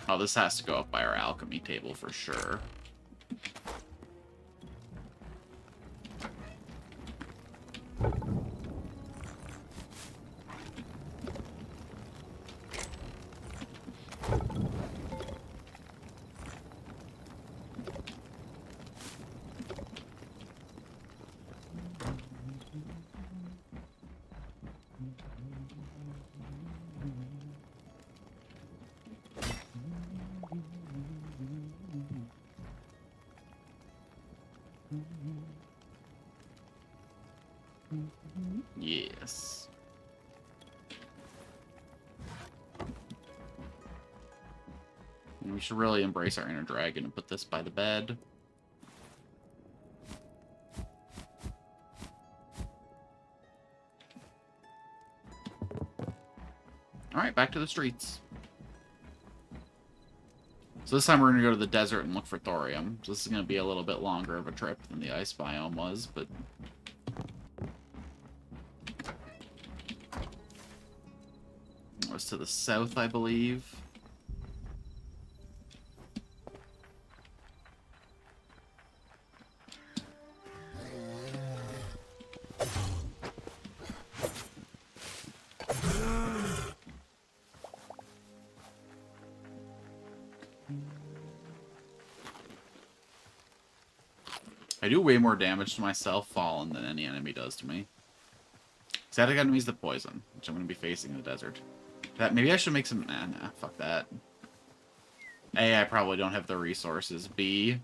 Oh, this has to go up by our alchemy table for sure. Yes. We should really embrace our inner dragon and put this by the bed. Alright, back to the streets. So this time we're going to go to the desert and look for thorium. So this is going to be a little bit longer of a trip than the ice biome was, but... It was to the south, I believe. I do way more damage to myself fallen than any enemy does to me. Static enemies that poison, which I'm going to be facing in the desert. That maybe I should make some... Nah, fuck that. A, I probably don't have the resources. B,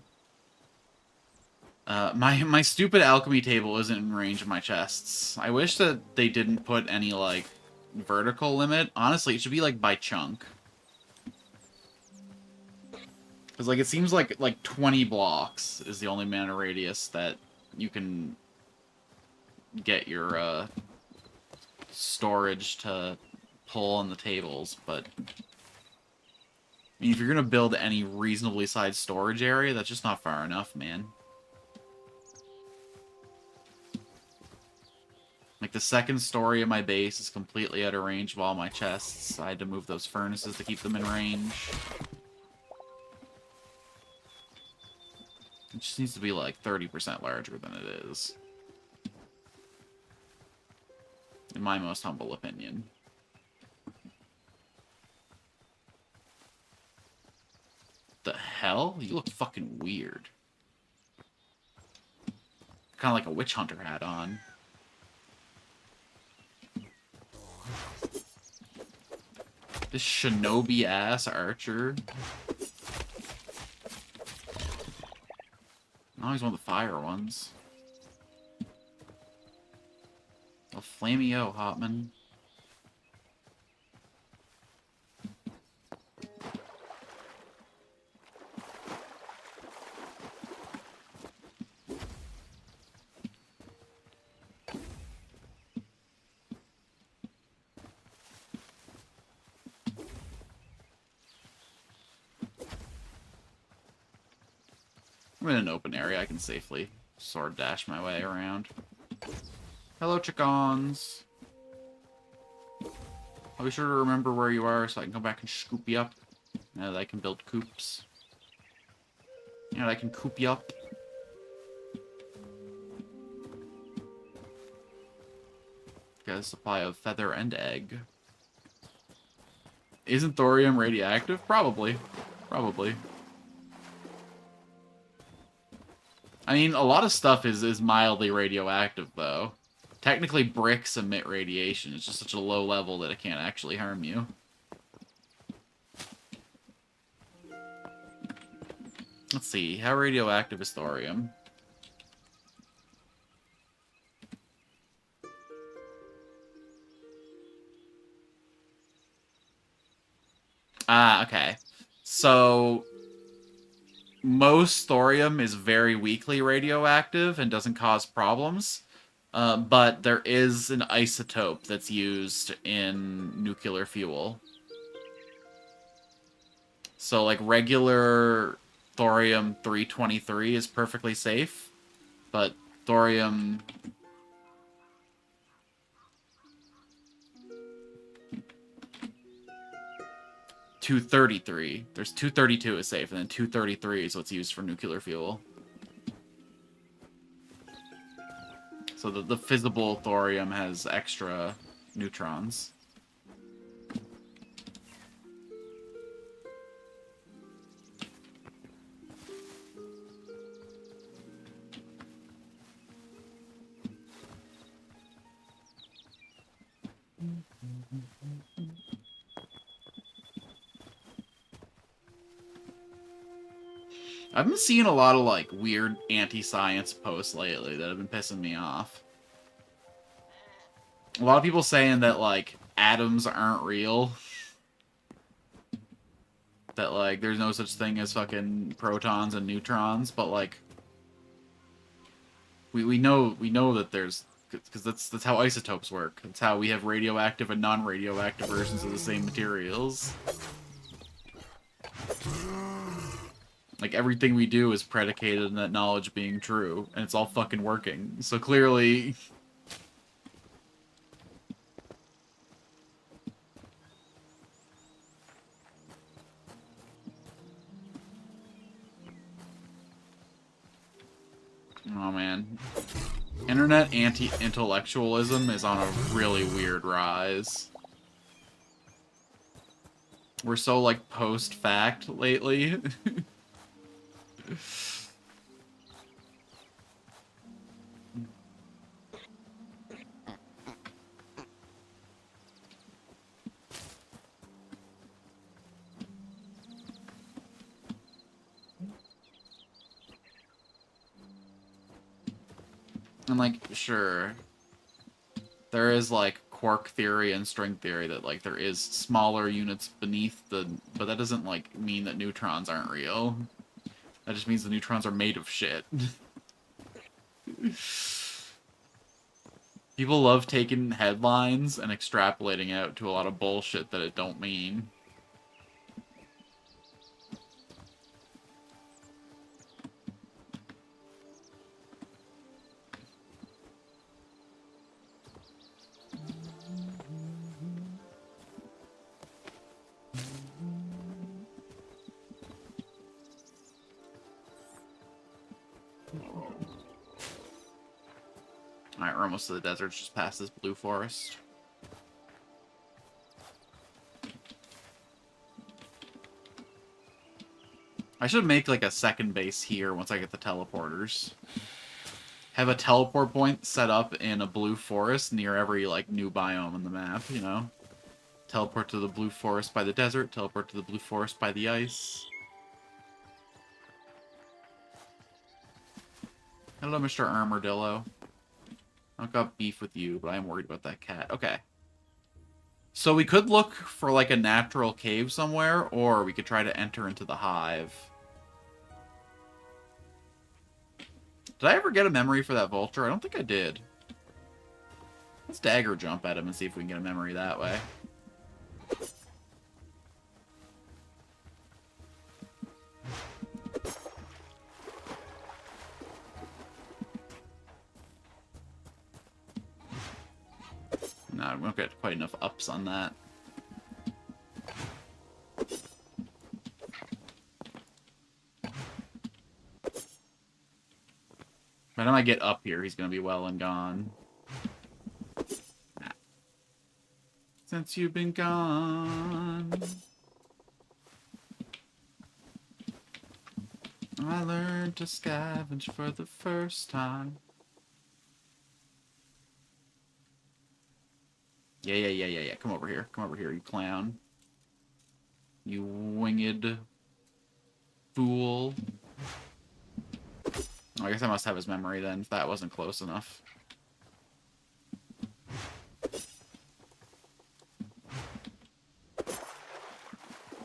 my stupid alchemy table isn't in range of my chests. I wish that they didn't put any, like, vertical limit. Honestly, it should be, like, by chunk. Because, like, it seems like 20 blocks is the only mana radius that you can get your, storage to pull on the tables, but... I mean, if you're gonna build any reasonably sized storage area, that's just not far enough, man. Like, the second story of my base is completely out of range of all my chests. I had to move those furnaces to keep them in range. It just needs to be, like, 30% larger than it is. In my most humble opinion. The hell? You look fucking weird. Kind of like a witch hunter hat on. This shinobi-ass archer. Oh, he's one of the fire ones. Oh, Flamio, Hotman. I'm in an open area. I can safely sword dash my way around. Hello, chickens. I'll be sure to remember where you are so I can come back and scoop you up. Now that I can build coops. Now that I can coop you up. Got a supply of feather and egg. Isn't thorium radioactive? Probably. Probably. I mean, a lot of stuff is mildly radioactive, though. Technically, bricks emit radiation. It's just such a low level that it can't actually harm you. Let's see. How radioactive is thorium? Ah, okay. So, most thorium is very weakly radioactive and doesn't cause problems. But there is an isotope that's used in nuclear fuel. So, like, regular thorium-323 is perfectly safe, but thorium... $233. There's 232 is safe, and then 233 is what's used for nuclear fuel. So the fissible thorium has extra neutrons. I've been seeing a lot of, like, weird anti-science posts lately that have been pissing me off. A lot of people saying that, like, atoms aren't real. That, like, there's no such thing as fucking protons and neutrons, but, like, we know that there's... Because that's how isotopes work. That's how we have radioactive and non-radioactive versions of the same materials. Like, everything we do is predicated on that knowledge being true, and it's all fucking working. So clearly... Oh, man. Internet anti-intellectualism is on a really weird rise. We're so, like, post-fact lately. And, like, sure, there is, like, quark theory and string theory that, like, there is smaller units beneath the... But that doesn't, like, mean that neutrons aren't real. That just means the neutrons are made of shit. People love taking headlines and extrapolating out to a lot of bullshit that it don't mean. Alright, we're almost to the desert, just past this blue forest. I should make, like, a second base here once I get the teleporters. Have a teleport point set up in a blue forest near every, like, new biome on the map, you know? Teleport to the blue forest by the desert, teleport to the blue forest by the ice. Hello, Mr. Armadillo. I don't got beef with you, but I am worried about that cat. Okay. So we could look for, like, a natural cave somewhere, or we could try to enter into the hive. Did I ever get a memory for that vulture? I don't think I did. Let's dagger jump at him and see if we can get a memory that way. Nah, we don't get quite enough ups on that. By the time I get up here, he's gonna be well and gone. Nah. Since you've been gone, I learned to scavenge for the first time. Yeah. Come over here. Come over here, you clown. You winged fool. Oh, I guess I must have his memory then, if that wasn't close enough.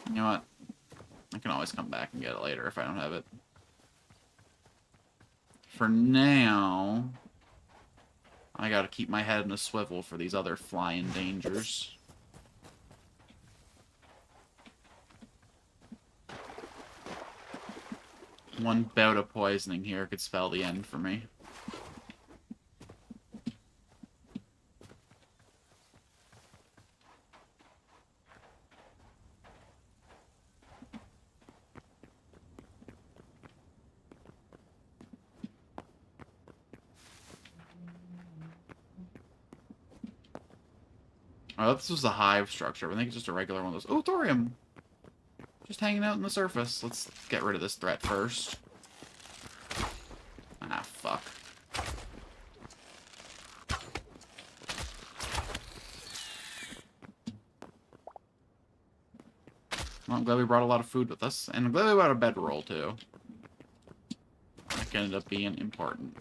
You know what? I can always come back and get it later if I don't have it. For now, I gotta keep my head in a swivel for these other flying dangers. One bout of poisoning here could spell the end for me. Oh, this was a hive structure. I think it's just a regular one of those. Oh, thorium! Just hanging out on the surface. Let's get rid of this threat first. Ah, fuck. Well, I'm glad we brought a lot of food with us. And I'm glad we brought a bedroll, too. That ended up being important.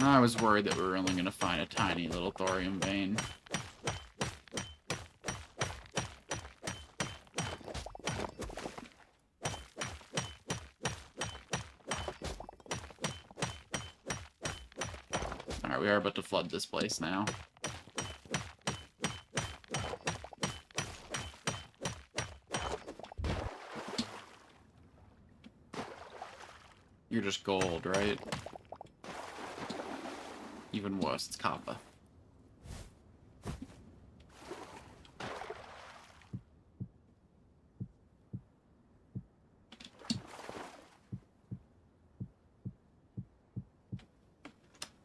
I was worried that we were only going to find a tiny little thorium vein. Alright, we are about to flood this place now. You're just gold, right? Even worse, it's copper.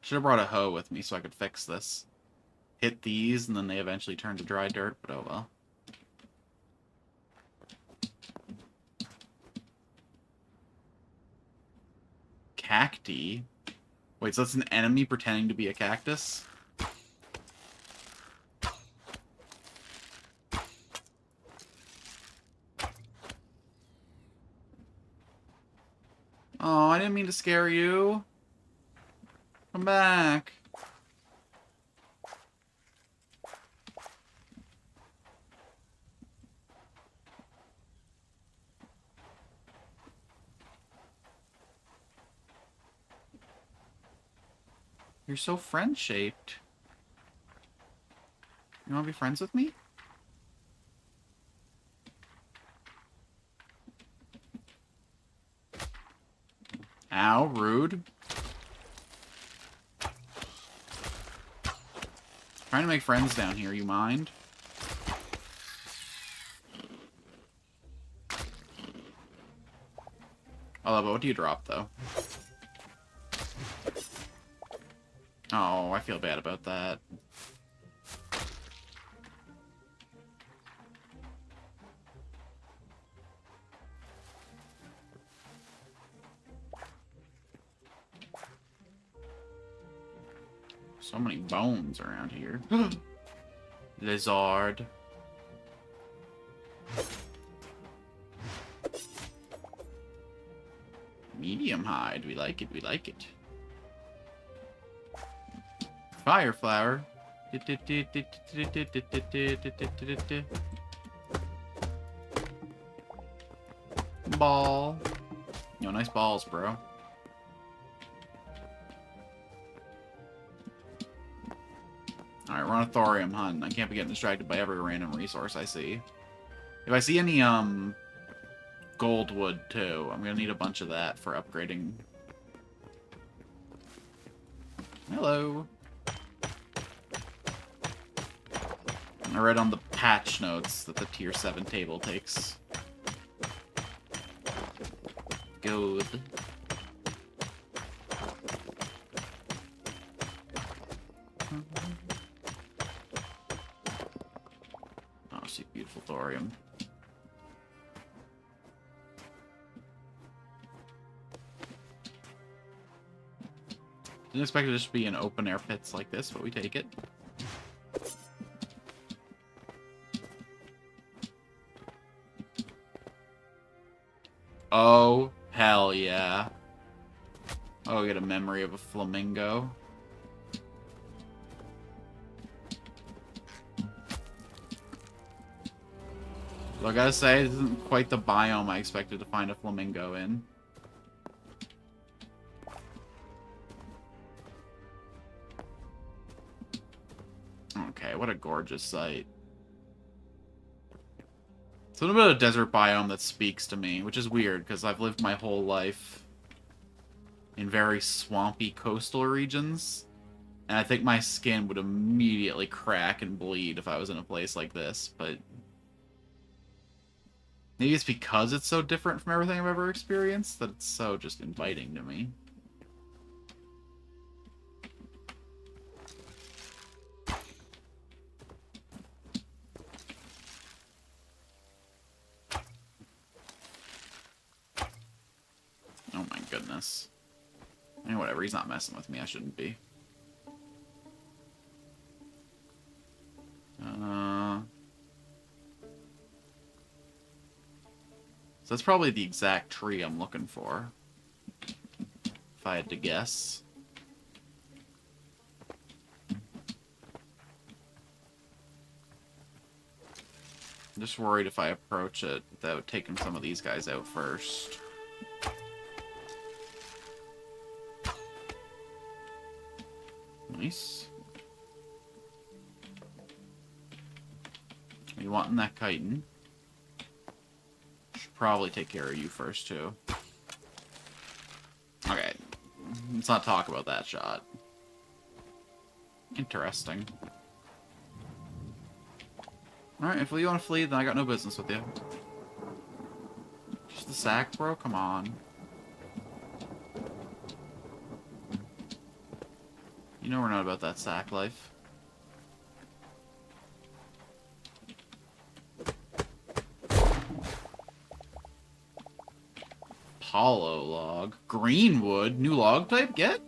Should have brought a hoe with me so I could fix this. Hit these, and then they eventually turn to dry dirt, but oh well. Cacti? Wait, so that's an enemy pretending to be a cactus? Oh, I didn't mean to scare you. Come back. You're so friend-shaped. You want to be friends with me? Ow, rude. Trying to make friends down here, you mind? Oh, but what do you drop, though? Oh, I feel bad about that. So many bones around here. Lizard. Medium hide. We like it, we like it. Fire flower. Ball. Yo, nice balls, bro. Alright, we're on a thorium hunt. I can't be getting distracted by every random resource I see. If I see any, gold wood, too, I'm gonna need a bunch of that for upgrading. Hello. I read on the patch notes that the tier 7 table takes. Good. Oh, see, beautiful thorium. Didn't expect it to just be in open air pits like this, but we take it. Oh, hell yeah. Oh, we get a memory of a flamingo. So I gotta say, this isn't quite the biome I expected to find a flamingo in. Okay, what a gorgeous sight. It's a little bit of a desert biome that speaks to me, which is weird, because I've lived my whole life in very swampy coastal regions, and I think my skin would immediately crack and bleed if I was in a place like this, but maybe it's because it's so different from everything I've ever experienced that it's so just inviting to me. Oh my goodness. And whatever, he's not messing with me, I shouldn't be. So that's probably the exact tree I'm looking for, if I had to guess. I'm just worried if I approach it, without taking some of these guys out first. Nice. Are you wanting that chitin? Should probably take care of you first, too. Okay. Let's not talk about that shot. Interesting. Alright, if you want to flee, then I got no business with you. Just the sack, bro? Come on. You know we're not about that sack life. Hollow log. Greenwood. New log type? Get?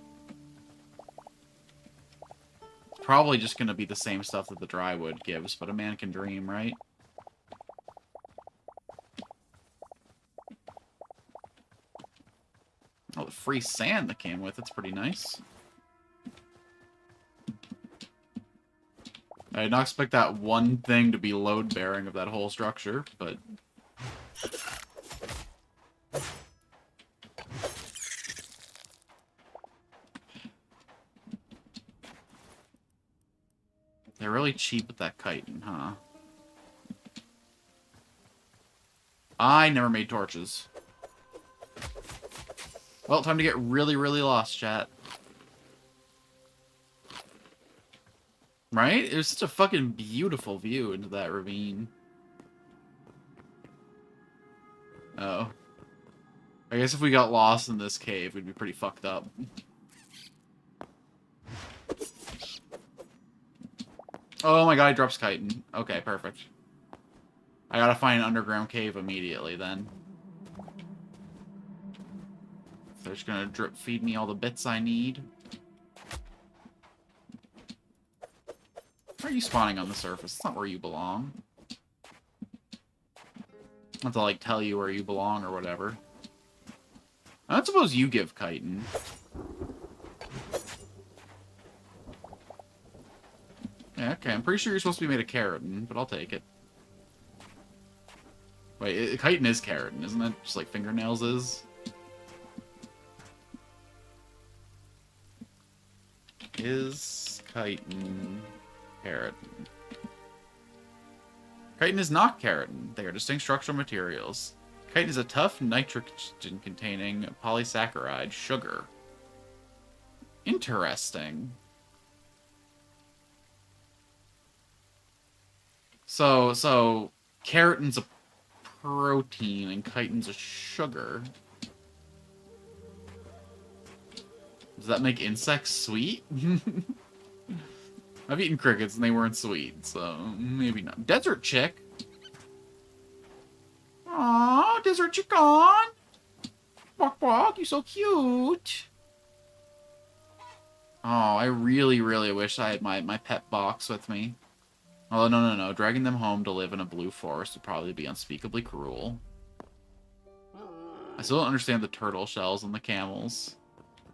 Probably just gonna be the same stuff that the dry wood gives, but a man can dream, right? Oh, the free sand that came with it's pretty nice. I did not expect that one thing to be load-bearing of that whole structure, but... They're really cheap with that chitin, huh? I never made torches. Well, time to get really, really lost, chat. Right? It was such a fucking beautiful view into that ravine. Oh. I guess if we got lost in this cave, we'd be pretty fucked up. Oh my god, he drops chitin. Okay, perfect. I gotta find an underground cave immediately, then. They're just gonna drip feed me all the bits I need. Why are you spawning on the surface? It's not where you belong. I have to, like, tell you where you belong or whatever. I don't suppose you give chitin. Yeah, okay, I'm pretty sure you're supposed to be made of keratin, but I'll take it. Wait, chitin is keratin, isn't it? Just like fingernails is? Is chitin Keratin. Chitin is not keratin. They are distinct structural materials. Chitin is a tough nitrogen-containing polysaccharide sugar. Interesting. So keratin's a protein and chitin's a sugar. Does that make insects sweet? I've eaten crickets and they weren't sweet, so maybe not. Desert chick? Aww, desert chicken! Walk, walk, you're so cute! Oh, I really, really wish I had my pet box with me. Oh, no. Dragging them home to live in a blue forest would probably be unspeakably cruel. I still don't understand the turtle shells and the camels.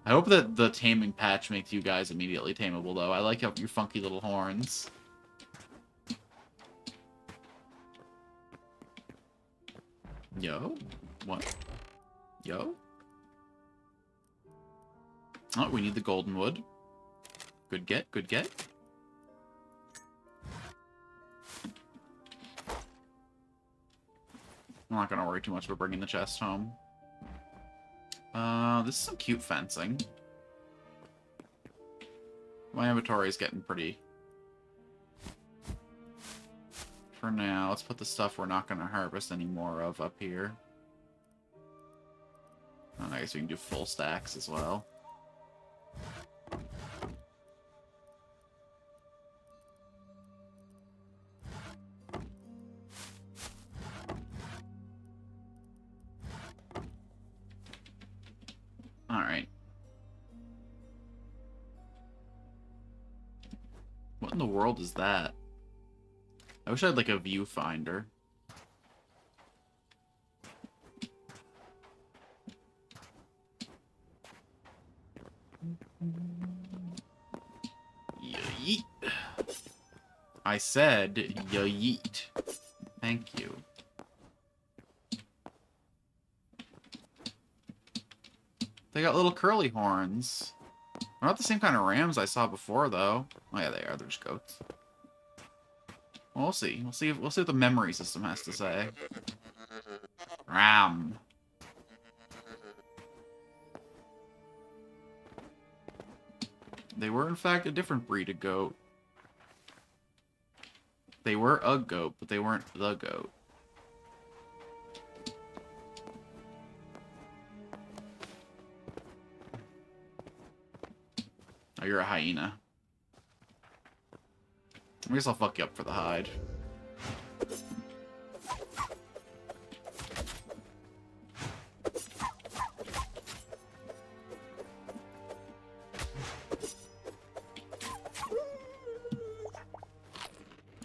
I hope that the taming patch makes you guys immediately tameable, though. I like your funky little horns. Yo? What? Yo? Oh, we need the golden wood. Good get, good get. I'm not gonna worry too much about bringing the chest home. This is some cute fencing. My inventory is getting pretty... For now, let's put the stuff we're not gonna harvest any more of up here. Oh, I guess we can do full stacks as well. Alright. What in the world is that? I wish I had, like, a viewfinder. Yeet. I said yeet. Thank you. They got little curly horns. They're not the same kind of rams I saw before, though. Oh yeah, they are. They're just goats. Well, we'll see. We'll see what the memory system has to say. Ram. They were, in fact, a different breed of goat. They were a goat, but they weren't the goat. Oh, you're a hyena. I guess I'll fuck you up for the hide.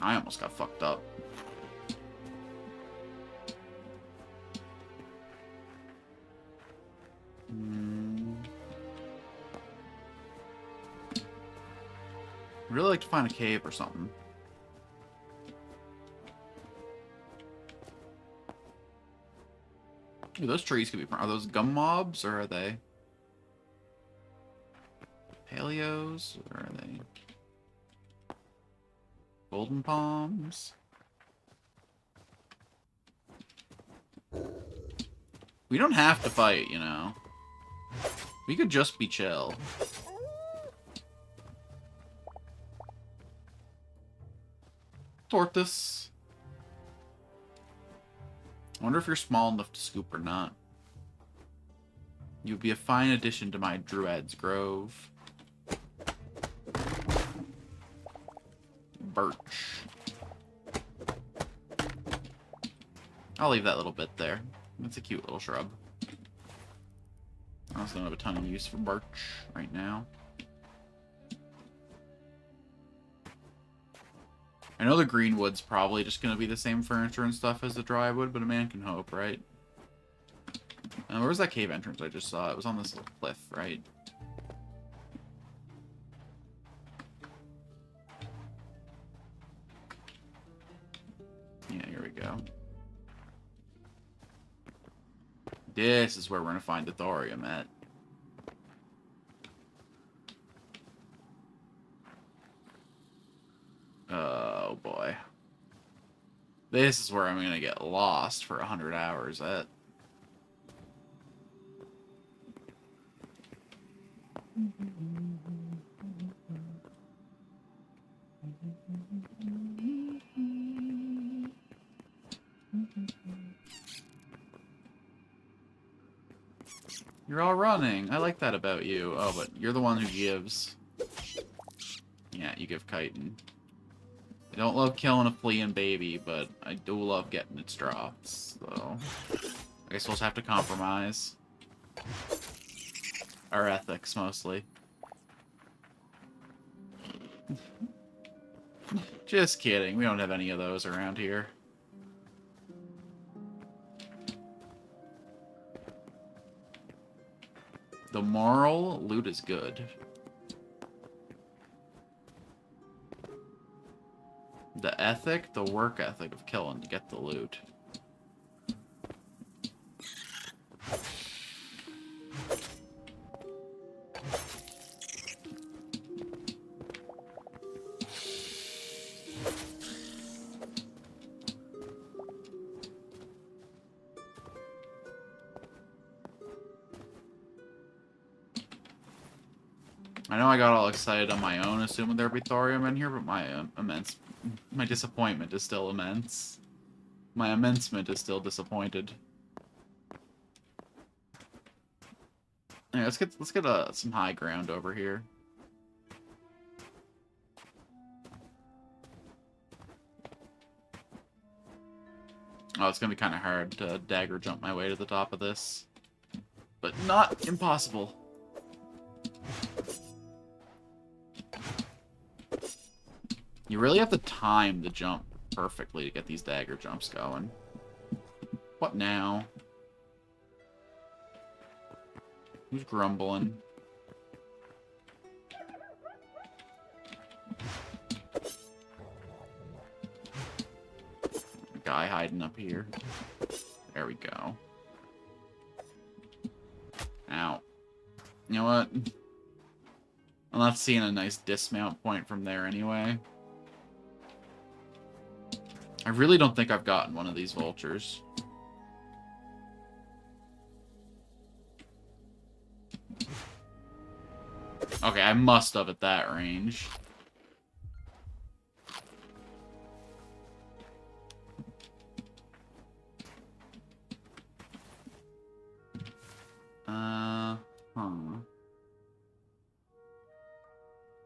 I almost got fucked up. I'd really like to find a cave or something. Ooh, those trees could be... Are those gum mobs, or are they... Paleos, or are they... Golden palms? We don't have to fight, you know. We could just be chill. Tortoise. I wonder if you're small enough to scoop or not. You'd be a fine addition to my Druid's Grove. Birch. I'll leave that little bit there. It's a cute little shrub. I also don't have a ton of use for birch right now. I know the green wood's probably just going to be the same furniture and stuff as the dry wood, but a man can hope, right? Where was that cave entrance I just saw? It was on this little cliff, right? Yeah, here we go. This is where we're going to find the thorium at. This is where I'm gonna get lost for 100 hours at. You're all running. I like that about you. Oh, but you're the one who gives. Yeah, you give chitin. I don't love killing a fleeing baby, but I do love getting its drops, so I guess we'll just have to compromise. Our ethics, mostly. Just kidding, we don't have any of those around here. The moral loot is good. The ethic, the work ethic of killing to get the loot. I know I got all excited on my own, assuming there'd be thorium in here, but my disappointment is still immense. My immensement is still disappointed. Yeah, let's get some high ground over here. Oh, it's gonna be kind of hard to dagger jump my way to the top of this, but not impossible. You really have to time the jump perfectly to get these dagger jumps going. What now? Who's grumbling? A guy hiding up here. There we go. Ow. You know what? I'm not seeing a nice dismount point from there anyway. I really don't think I've gotten one of these vultures. Okay, I must have at that range.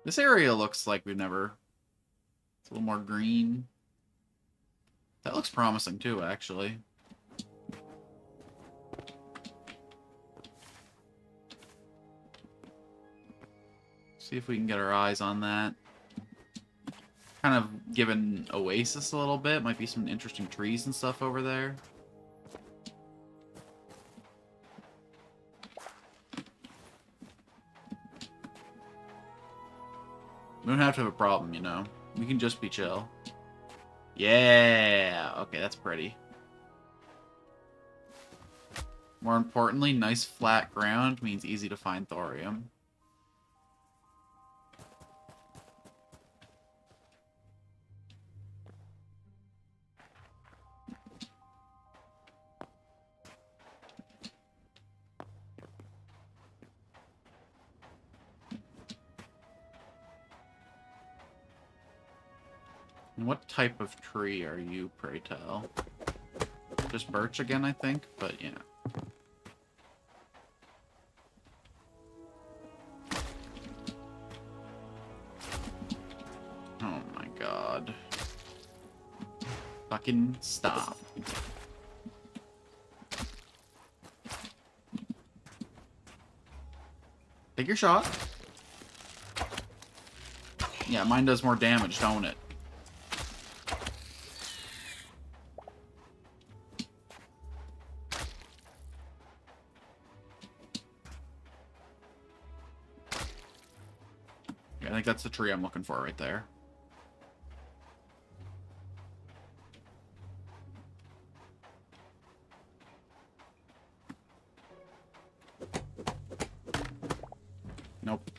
This area looks like we've never... It's a little more green. That looks promising too, actually. See if we can get our eyes on that. Kind of giving Oasis a little bit. Might be some interesting trees and stuff over there. We don't have to have a problem, you know. We can just be chill. Yeah! Okay, that's pretty. More importantly, nice flat ground means easy to find thorium. And what type of tree are you, pray tell? Just birch again, I think, but yeah. Oh my god. Fucking stop. Take your shot. Yeah, mine does more damage, don't it? Yeah, I think that's the tree I'm looking for right there. Nope.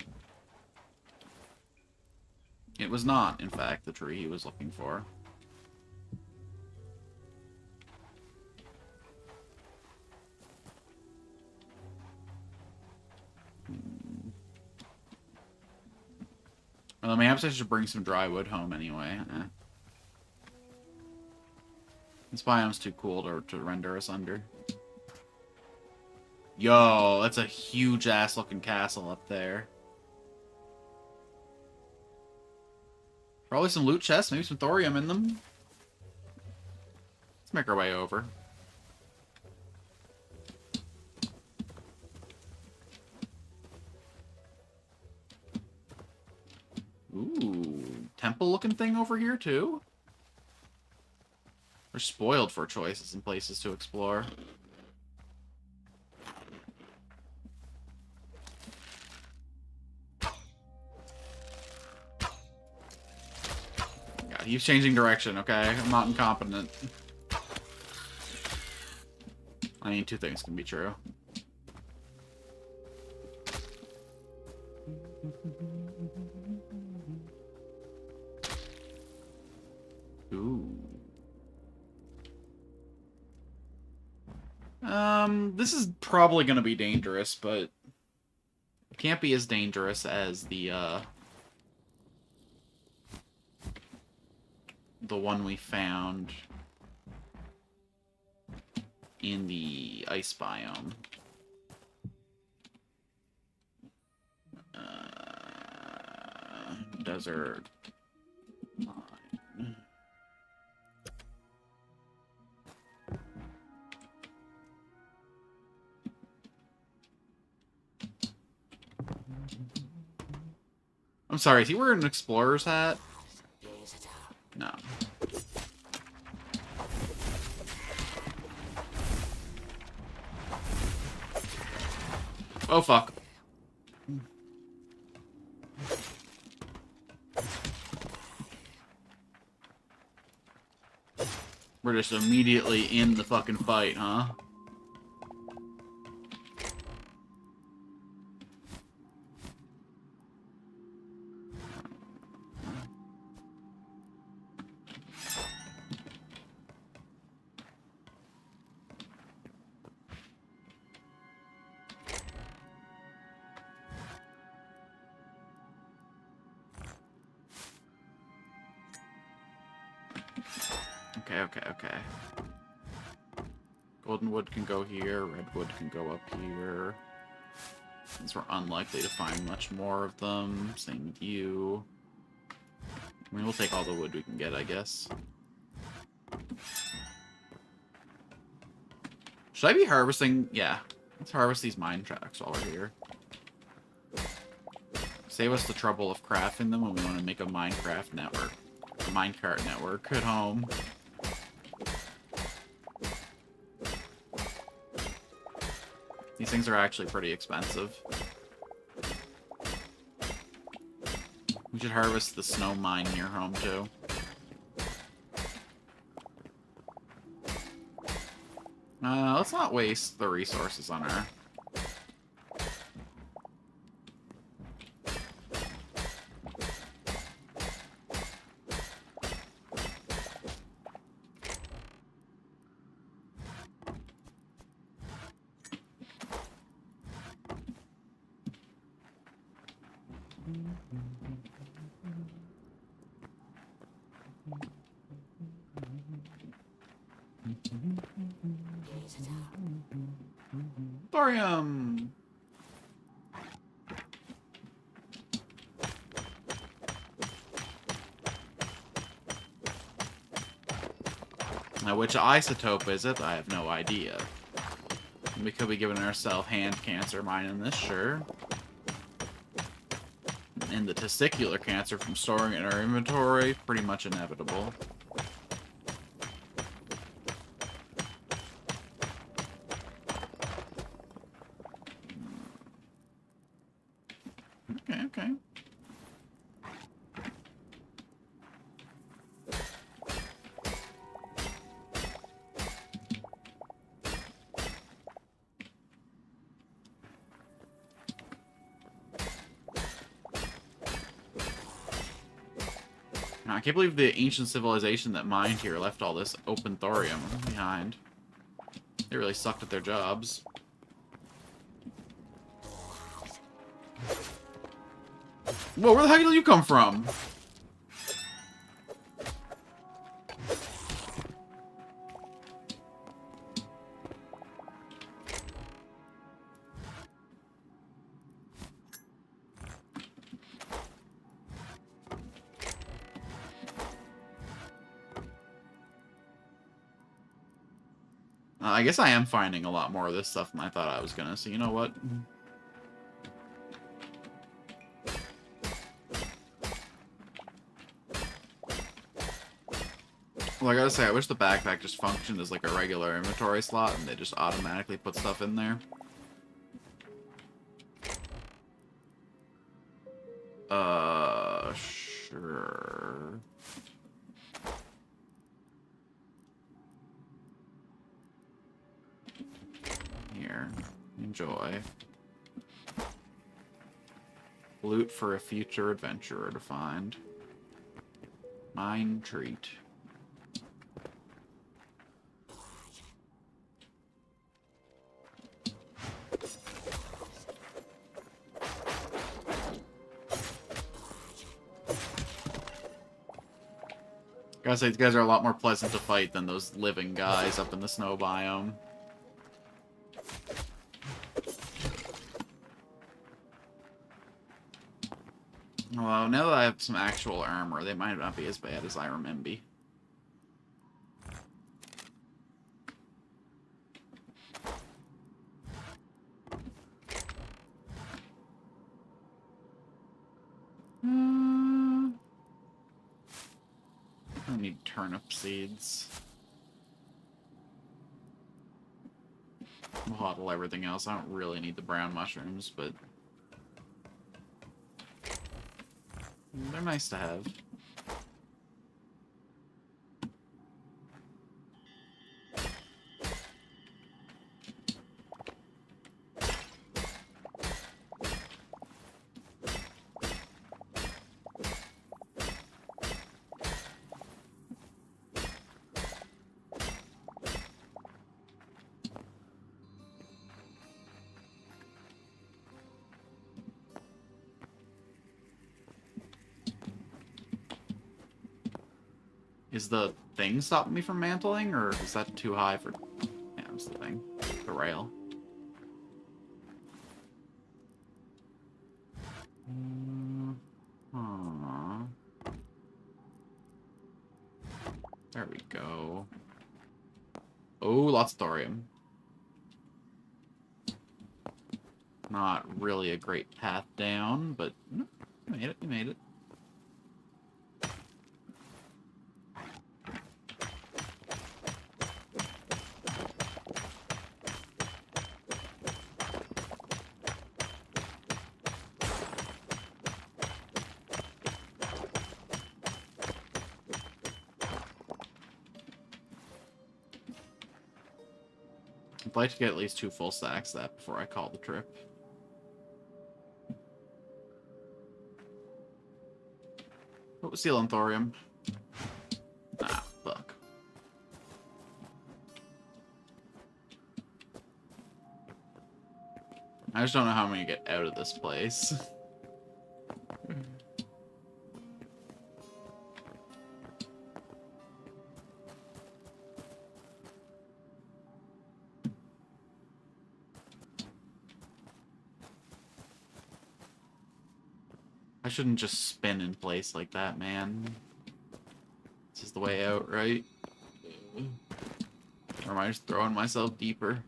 It was not, in fact, the tree he was looking for. Well, perhaps I should bring some dry wood home anyway. This biome's too cool to render us under. Yo, that's a huge ass looking castle up there. Probably some loot chests, maybe some thorium in them. Let's make our way over. Ooh, temple looking thing over here too? We're spoiled for choices and places to explore. God, he's changing direction, okay? I'm not incompetent. I mean, two things can be true. Ooh. This is probably gonna be dangerous, but it can't be as dangerous as the one we found in the ice biome. Desert. I'm sorry, is he wearing an explorer's hat? No. Oh, fuck. We're just immediately in the fucking fight, huh? Okay. Golden wood can go here, redwood can go up here. Since we're unlikely to find much more of them. Same with you. I mean, we'll take all the wood we can get, I guess. Should I be harvesting? Yeah. Let's harvest these mine tracks while we're here. Save us the trouble of crafting them when we want to make a Minecraft network. A minecart network at home. These things are actually pretty expensive. We should harvest the snow mine near home, too. Let's not waste the resources on her. Thorium! Now, which isotope is it? I have no idea. We could be giving ourselves hand cancer mining this, sure. And the testicular cancer from storing it in our inventory, pretty much inevitable. Okay. I can't believe the ancient civilization that mined here left all this open thorium behind. They really sucked at their jobs. Whoa, where the heck did you come from? I guess I am finding a lot more of this stuff than I thought I was gonna, so you know what? Well, I gotta say, I wish the backpack just functioned as like a regular inventory slot and they just automatically put stuff in there. Sure. Here. Enjoy. Loot for a future adventurer to find. Mine treat. Gotta say, these guys are a lot more pleasant to fight than those living guys up in the snow biome. Well, now that I have some actual armor, they might not be as bad as I remember. I need turnip seeds. We'll hodl everything else. I don't really need the brown mushrooms, but they're nice to have. Is the thing stopping me from mantling, or is that too high for... Yeah, it's the thing. The rail. There we go. Oh, lots of thorium. Not really a great path down, but you made it, you made it. I'd like to get at least 2 full stacks of that before I call the trip. What was seal and thorium? Ah, fuck. I just don't know how I'm gonna get out of this place. I shouldn't just spin in place like that, man. This is the way out, right? Or am I just throwing myself deeper?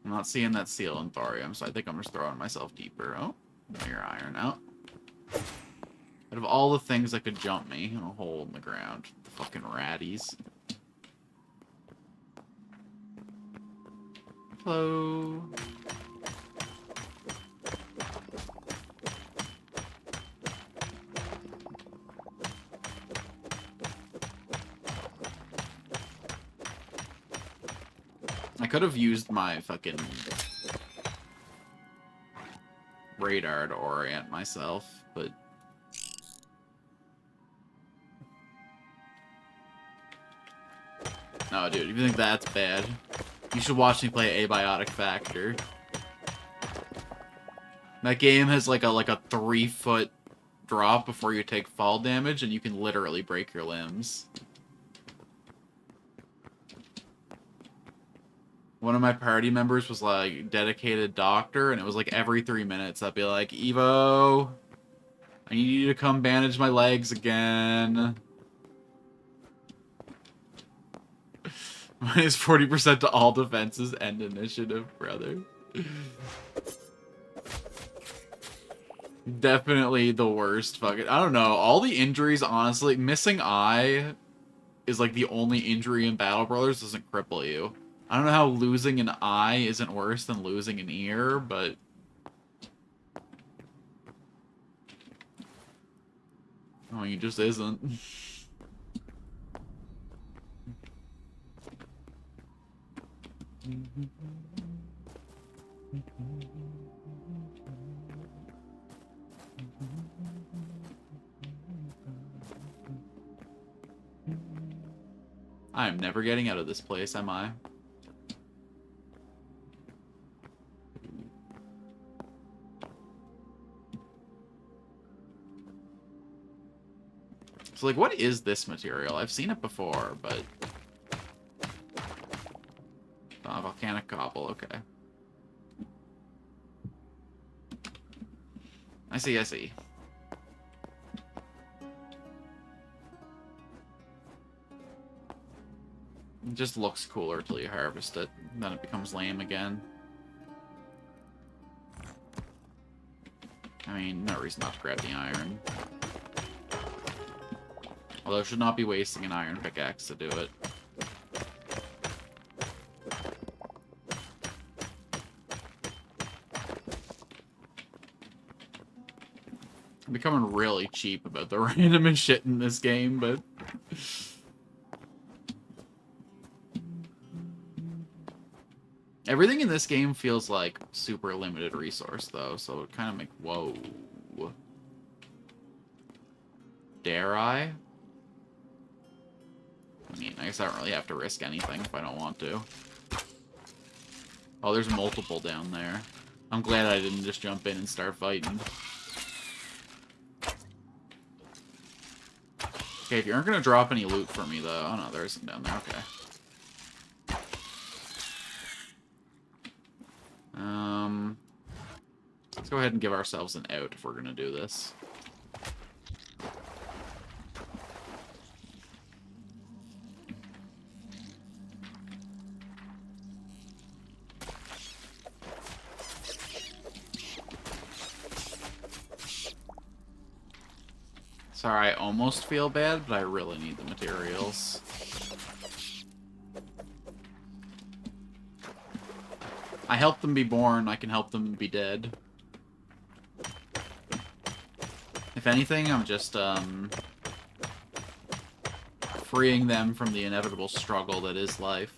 I'm not seeing that seal and thorium, so I think I'm just throwing myself deeper. Oh, your iron out. Out of all the things that could jump me in a hole in the ground, the fucking ratties. Hello. I could have used my fucking radar to orient myself, but... No, dude, if you think that's bad, you should watch me play Abiotic Factor. That game has like a 3-foot drop before you take fall damage, and you can literally break your limbs. One of my party members was like dedicated doctor, and it was like every 3 minutes I'd be like, Evo, I need you to come bandage my legs again. Minus 40% to all defenses and initiative, brother. Definitely the worst fucking... I don't know. All the injuries, honestly, missing eye is like the only injury in Battle Brothers doesn't cripple you. I don't know how losing an eye isn't worse than losing an ear, but... Oh, he just isn't. I'm never getting out of this place, am I? So, like, what is this material? I've seen it before, but... Oh, volcanic cobble, okay. I see, I see. It just looks cooler till you harvest it, then it becomes lame again. I mean, no reason not to grab the iron. Although I should not be wasting an iron pickaxe to do it. I'm becoming really cheap about the random shit in this game, but... Everything in this game feels like super limited resource, though, so it kind of make... Whoa. Dare I? I mean, I guess I don't really have to risk anything if I don't want to. Oh, there's multiple down there. I'm glad I didn't just jump in and start fighting. Okay, if you aren't gonna drop any loot for me, though... Oh, no, there isn't down there. Okay. Let's go ahead and give ourselves an out if we're gonna do this. Sorry, I almost feel bad, but I really need the materials. I help them be born, I can help them be dead. If anything, I'm just, freeing them from the inevitable struggle that is life.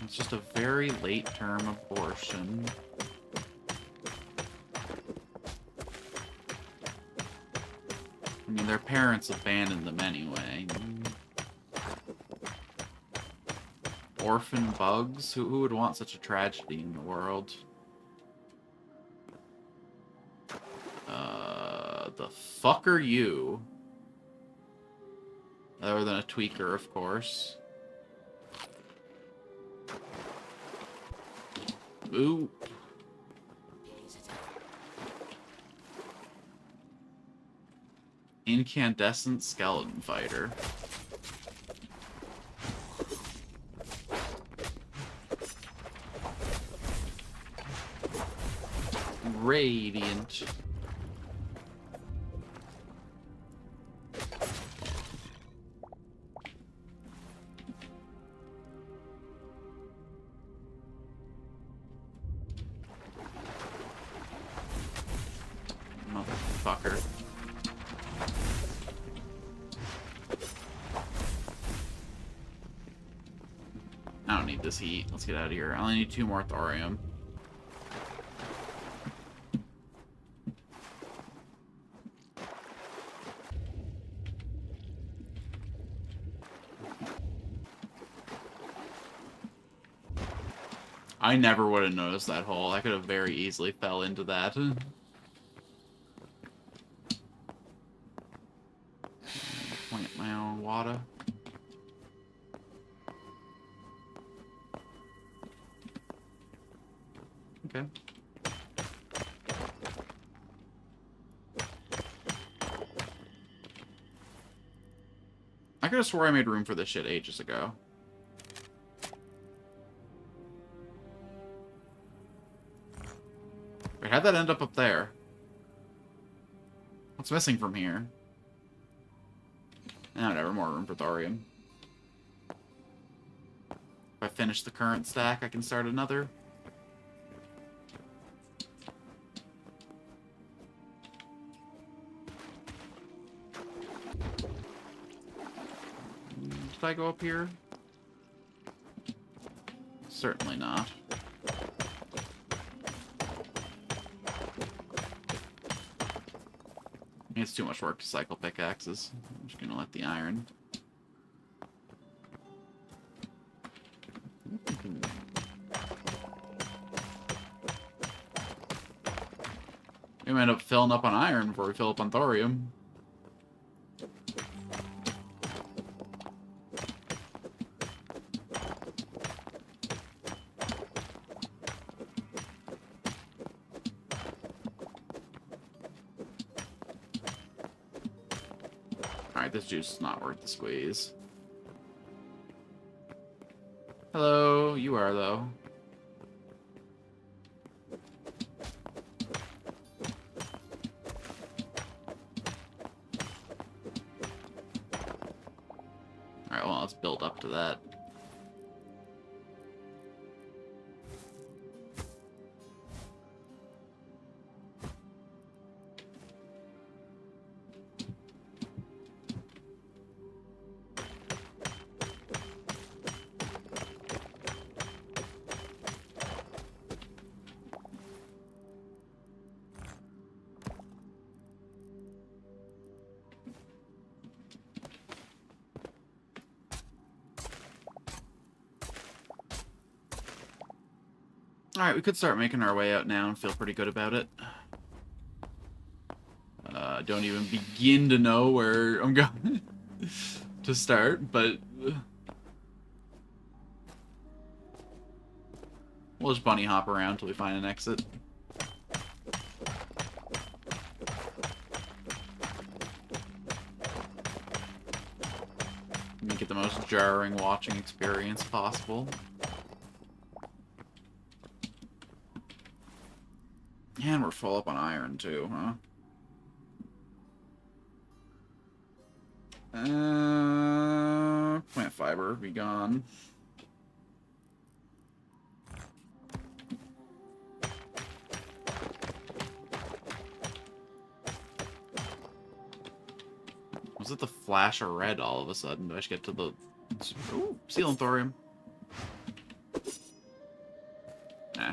It's just a very late-term abortion. I mean, their parents abandoned them anyway. Orphan bugs? Who would want such a tragedy in the world? The fuck are you? Other than a tweaker, of course. Ooh. Incandescent skeleton fighter. Radiant. Motherfucker. I don't need this heat. Let's get out of here. I only need 2 more thorium. I never would have noticed that hole. I could have very easily fell into that. Plant my own water. Okay. I could have swore I made room for this shit ages ago. Wait, how'd that end up there? What's missing from here? No, whatever, more room for thorium. If I finish the current stack, I can start another. Did I go up here? Certainly not. It's too much work to cycle pickaxes. I'm just gonna let the iron. We might end up filling up on iron before we fill up on thorium. Alright, this juice is not worth the squeeze. Hello, you are, though. Alright, well, let's build up to that. Alright, we could start making our way out now and feel pretty good about it. Don't even begin to know where I'm going to start, but we'll just bunny hop around until we find an exit. Make it the most jarring watching experience possible. And we're full up on iron, too, huh? Plant fiber, be gone. Was it the flash of red all of a sudden? Did I just get to the... Ooh, steel and thorium. Nah.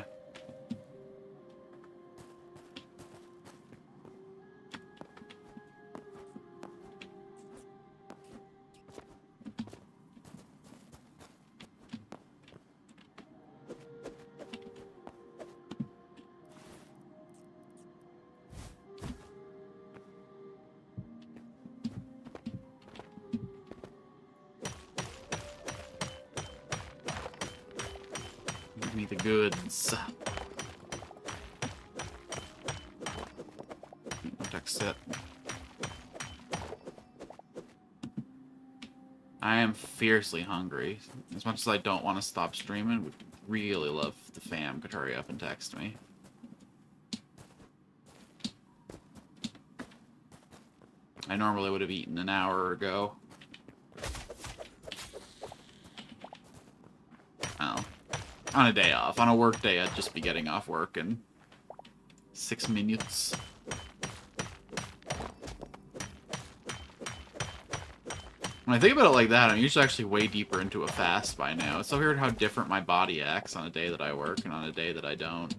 Give me the goods. Text it. I am fiercely hungry. As much as I don't want to stop streaming, would really love if the fam could hurry up and text me. I normally would have eaten an hour ago. Oh. On a day off. On a work day, I'd just be getting off work in 6 minutes. When I think about it like that, I'm usually actually way deeper into a fast by now. It's so weird how different my body acts on a day that I work and on a day that I don't.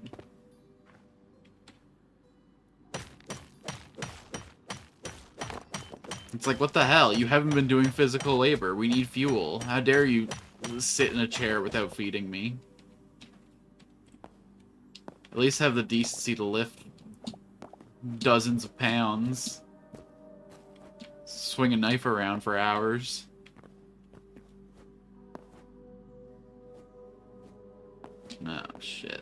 It's like, what the hell? You haven't been doing physical labor. We need fuel. How dare you sit in a chair without feeding me? At least have the decency to lift dozens of pounds. Swing a knife around for hours. Oh, shit.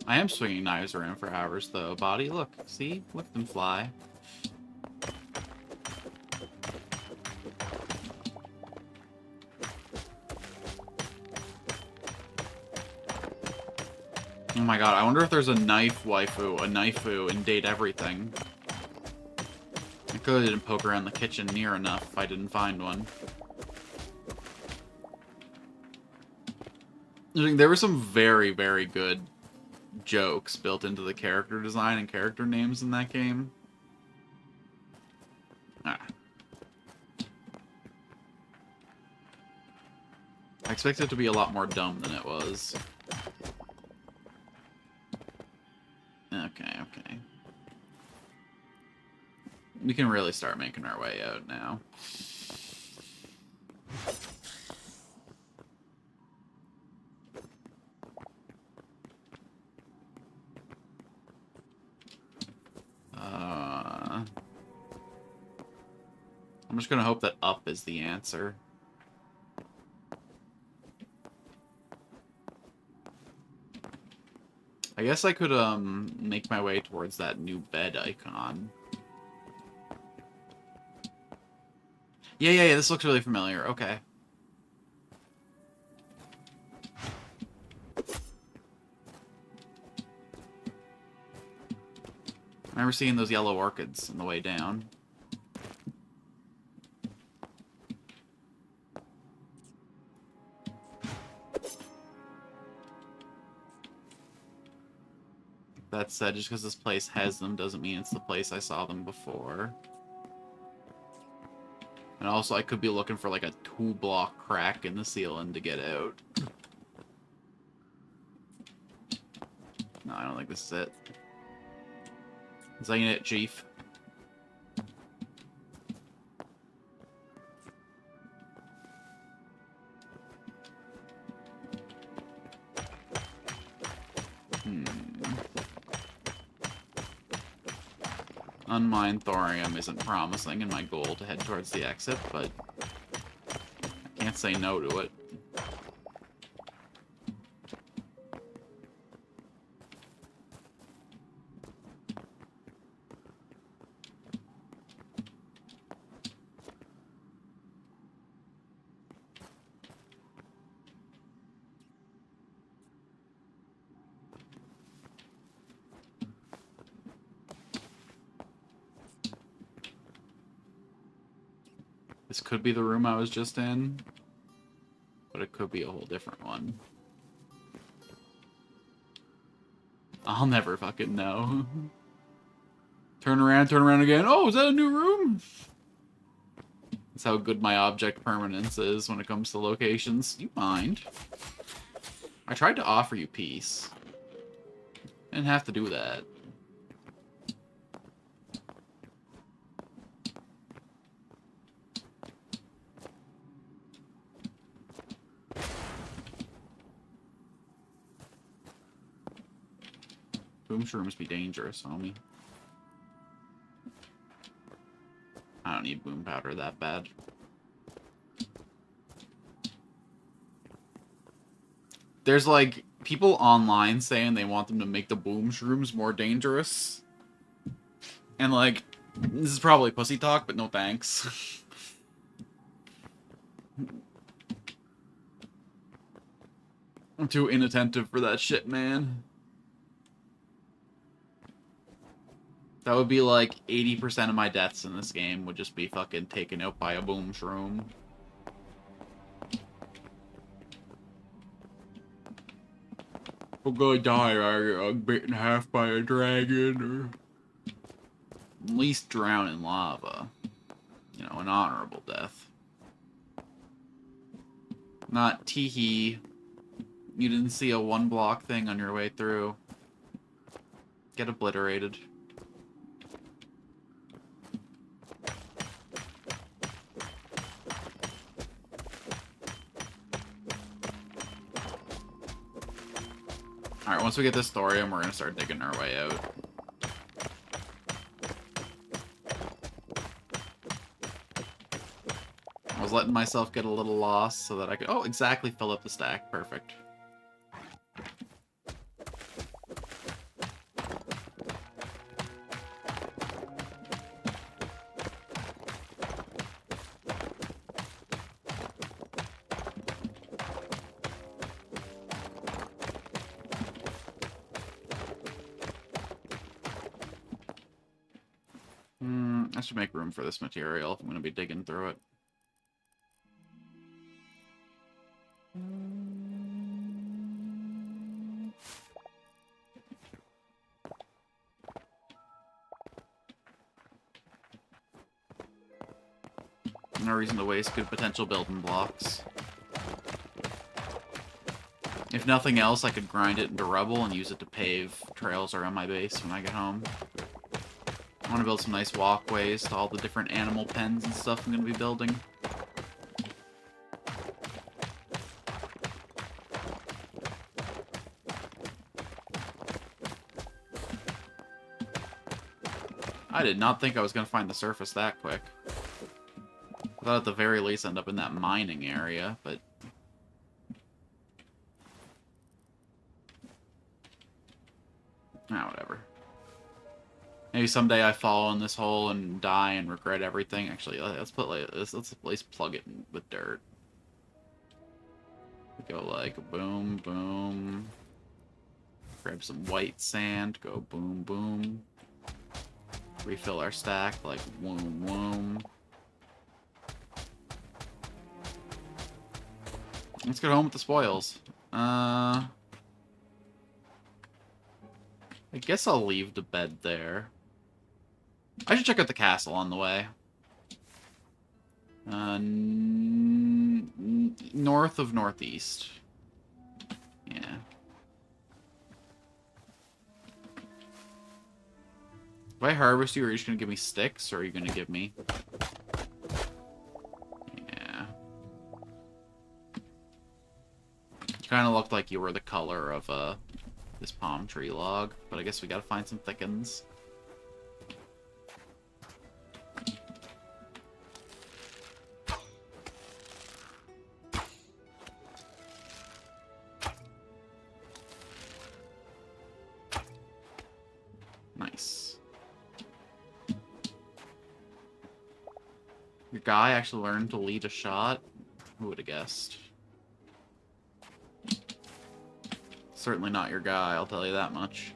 I am swinging knives around for hours, though. Body, look. See? Look them fly. Oh my god, I wonder if there's a knife waifu in Date Everything. I clearly didn't poke around the kitchen near enough if I didn't find one. There were some very, very good jokes built into the character design and character names in that game. Ah. I expected it to be a lot more dumb than it was. Okay, okay. We can really start making our way out now. I'm just gonna hope that up is the answer. I guess I could, make my way towards that new bed icon. Yeah, this looks really familiar. Okay. I remember seeing those yellow orchids on the way down. That said, just because this place has them doesn't mean it's the place I saw them before. And also, I could be looking for like a 2-block crack in the ceiling to get out. No, I don't think this is it. This ain't it, Chief. Unmined thorium isn't promising in my goal to head towards the exit, but I can't say no to it. This could be the room I was just in, but it could be a whole different one. I'll never fucking know. Turn around again. Oh, is that a new room? That's how good my object permanence is when it comes to locations. You mind? I tried to offer you peace. Didn't have to do that. Boom shrooms be dangerous, homie. I don't need boom powder that bad. There's, like, people online saying they want them to make the boom shrooms more dangerous. And, like, this is probably pussy talk, but no thanks. I'm too inattentive for that shit, man. That would be like 80% of my deaths in this game would just be fucking taken out by a boom shroom. I'm gonna die, I'm bit in half by a dragon, or at least drown in lava. You know, an honorable death. Not teehee. You didn't see a one block thing on your way through. Get obliterated. Alright, once we get this thorium, we're gonna start digging our way out. I was letting myself get a little lost so that I could... Oh, exactly, fill up the stack. Perfect. I should make room for this material if I'm going to be digging through it. No reason to waste good potential building blocks. If nothing else, I could grind it into rubble and use it to pave trails around my base when I get home. I want to build some nice walkways to all the different animal pens and stuff I'm going to be building. I did not think I was going to find the surface that quick. I thought at the very least I'd end up in that mining area, but... Ah, whatever. Maybe someday I fall in this hole and die and regret everything. Actually, let's at least plug it with dirt. Go like boom, boom. Grab some white sand. Go boom, boom. Refill our stack like woom, woom. Let's get home with the spoils. I guess I'll leave the bed there. I should check out the castle on the way. North of northeast. Yeah. If I harvest you, are you just gonna give me sticks, or are you gonna give me... Yeah. You kinda looked like you were the color of, this palm tree log, but I guess we gotta find some thickens. Nice. Your guy actually learned to lead a shot? Who would have guessed? Certainly not your guy, I'll tell you that much.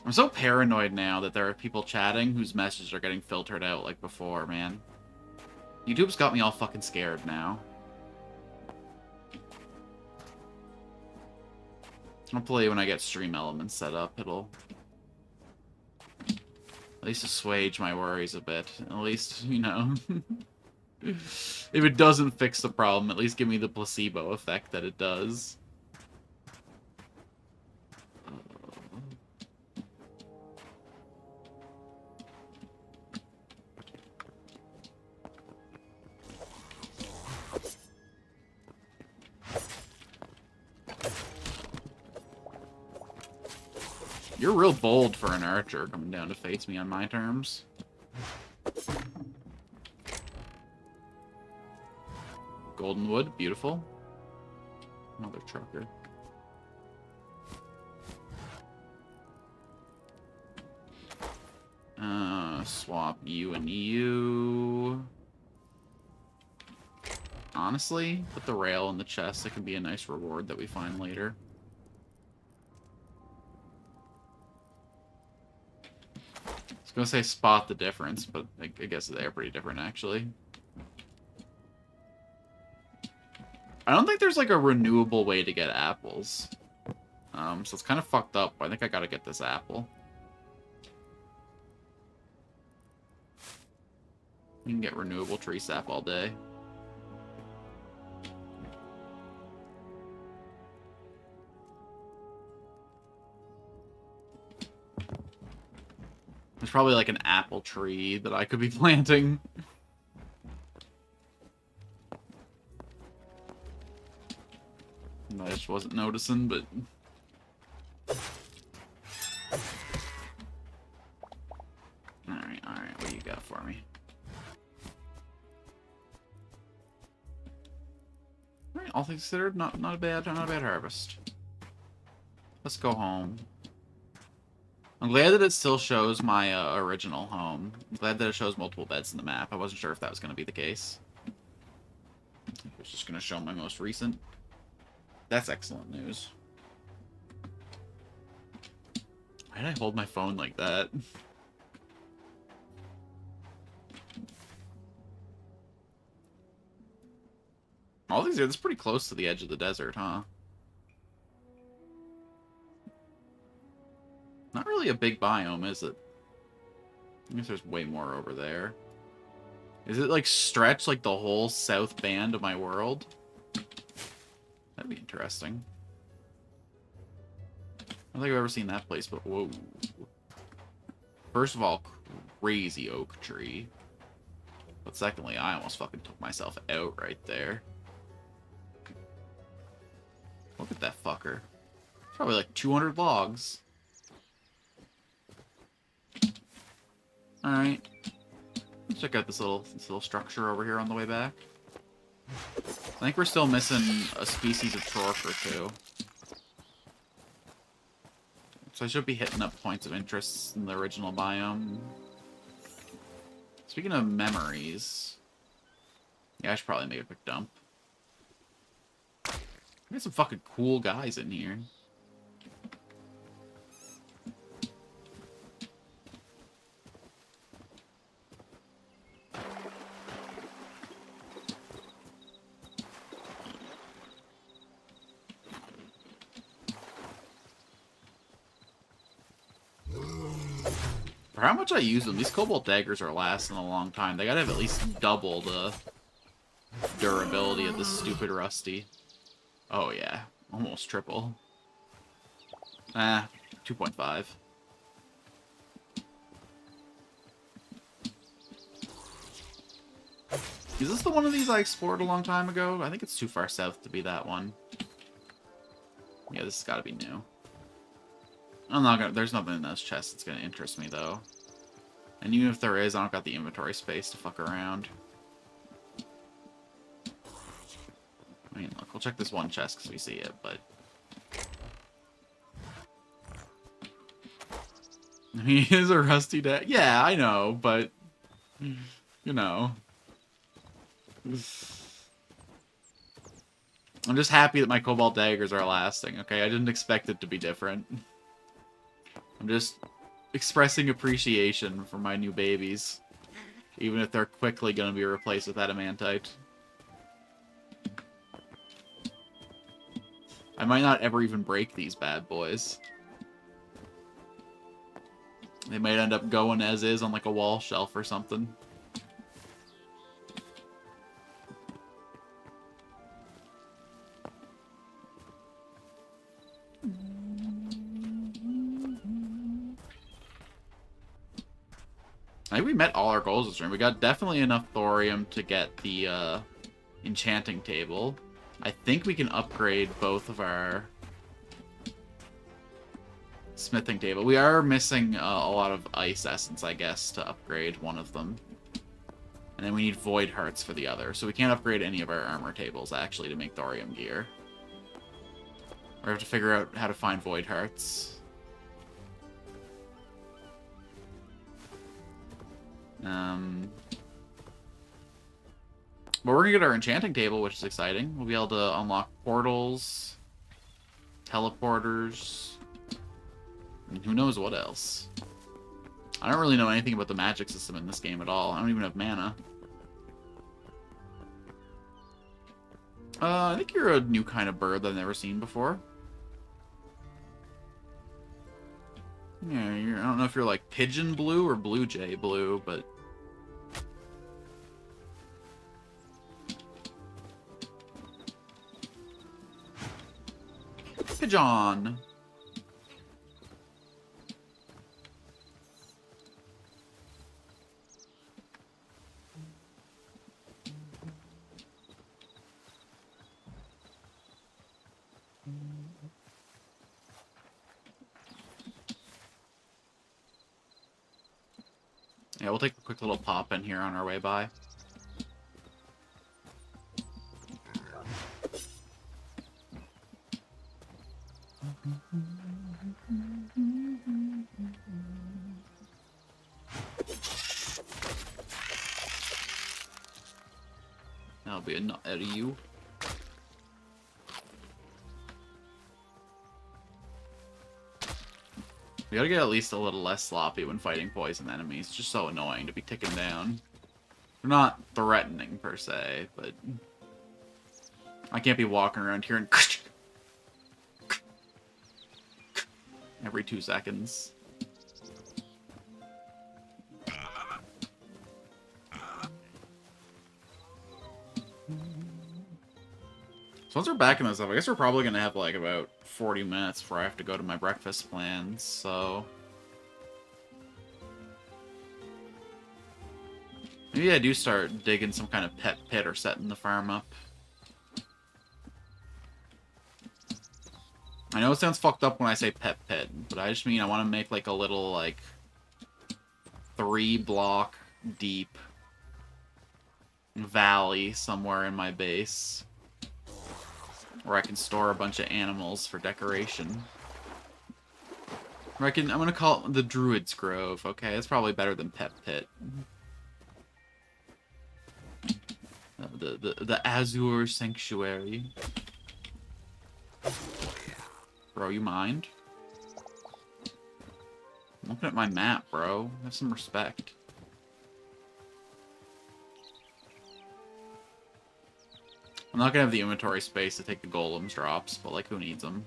I'm so paranoid now that there are people chatting whose messages are getting filtered out like before, man. YouTube's got me all fucking scared now. Hopefully when I get stream elements set up, it'll at least assuage my worries a bit. At least, you know. If it doesn't fix the problem, at least give me the placebo effect that it does. You're real bold for an archer coming down to face me on my terms. Golden wood, beautiful. Another trucker. Swap you and you. Honestly, put the rail in the chest. It can be a nice reward that we find later. I was gonna say spot the difference, but I guess they are pretty different, actually. I don't think there's, like, a renewable way to get apples. So it's kind of fucked up. I think I gotta get this apple. You can get renewable tree sap all day. There's probably like an apple tree that I could be planting. I just wasn't noticing, but... Alright, what do you got for me? Alright, all things considered, not a bad harvest. Let's go home. I'm glad that it still shows my original home. I'm glad that it shows multiple beds in the map. I wasn't sure if that was going to be the case. It was just going to show my most recent. That's excellent news. Why did I hold my phone like that? All these are, that's pretty close to the edge of the desert, huh? Not really a big biome, is it? I guess there's way more over there. Is it, like, stretched like the whole south band of my world? That'd be interesting. I don't think I've ever seen that place, but whoa. First of all, crazy oak tree. But secondly, I almost fucking took myself out right there. Look at that fucker. Probably like 200 logs. Alright. Let's check out this little structure over here on the way back. I think we're still missing a species of torque or two. So I should be hitting up points of interest in the original biome. Speaking of memories... Yeah, I should probably make a quick dump. There's some fucking cool guys in here. For how much I use them, these cobalt daggers are lasting a long time. They gotta have at least double the durability of this stupid rusty. Oh yeah, almost triple. 2.5. Is this the one of these I explored a long time ago? I think it's too far south to be that one. Yeah, this has got to be new. I'm not gonna. There's nothing in those chests that's gonna interest me though. And even if there is, I don't got the inventory space to fuck around. I mean, look, we'll check this one chest because we see it, but... He is a rusty dagger. Yeah, I know, but... You know... I'm just happy that my cobalt daggers are lasting, okay? I didn't expect it to be different. I'm just expressing appreciation for my new babies. Even if they're quickly going to be replaced with adamantite. I might not ever even break these bad boys. They might end up going as is on like a wall shelf or something. I think we met all our goals this room. We got definitely enough thorium to get the enchanting table. I think we can upgrade both of our smithing table. We are missing a lot of ice essence, I guess, to upgrade one of them. And then we need void hearts for the other. So we can't upgrade any of our armor tables, actually, to make thorium gear. Or have to figure out how to find void hearts. But we're gonna get our enchanting table, which is exciting. We'll be able to unlock portals, teleporters, and who knows what else. I don't really know anything about the magic system in this game at all. I don't even have mana. I think you're a new kind of bird that I've never seen before. Yeah, I don't know if you're like pigeon blue or blue jay blue, but... Pigeon! Yeah, we'll take a quick little pop in here on our way by. That'll be a nut out of you. We gotta get at least a little less sloppy when fighting poison enemies. It's just so annoying to be taken down. They're not threatening, per se, but... I can't be walking around here and... every 2 seconds. So once we're back in this stuff, I guess we're probably gonna have like about 40 minutes before I have to go to my breakfast plans, so... maybe I do start digging some kind of pet pit or setting the farm up. I know it sounds fucked up when I say pet pit, but I just mean I want to make like a little like 3-block deep valley somewhere in my base where I can store a bunch of animals for decoration. Or I'm gonna call it the Druid's Grove, okay? It's probably better than Pet Pit. The Azure Sanctuary. Bro, you mind? I'm looking at my map, bro. Have some respect. I'm not gonna have the inventory space to take the golems drops, but like, who needs them?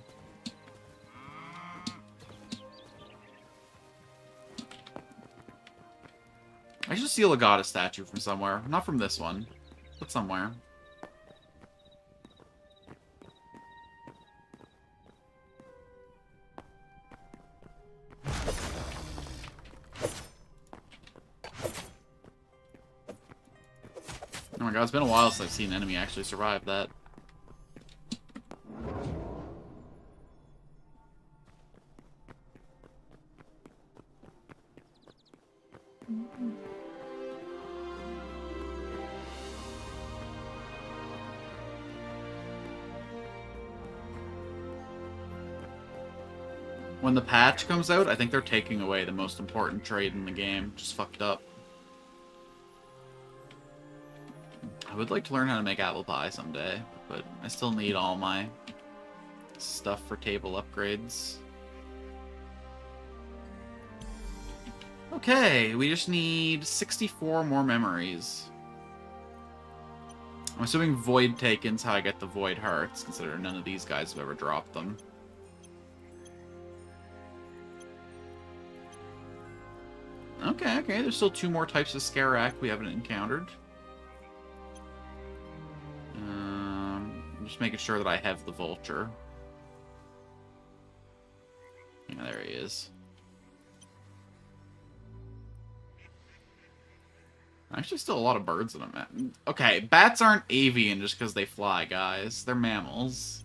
I should steal a goddess statue from somewhere. Not from this one, but somewhere. Oh my god, it's been a while since I've seen an enemy actually survive that. When the patch comes out, I think they're taking away the most important trade in the game. Just fucked up. I would like to learn how to make apple pie someday, but I still need all my stuff for table upgrades. Okay, we just need 64 more memories. I'm assuming Void Taken's how I get the Void Hearts, considering none of these guys have ever dropped them. Okay, there's still 2 more types of Scarak we haven't encountered. Just making sure that I have the Vulture. Yeah, there he is. Actually, still a lot of birds in them. Okay, bats aren't avian just because they fly, guys. They're mammals.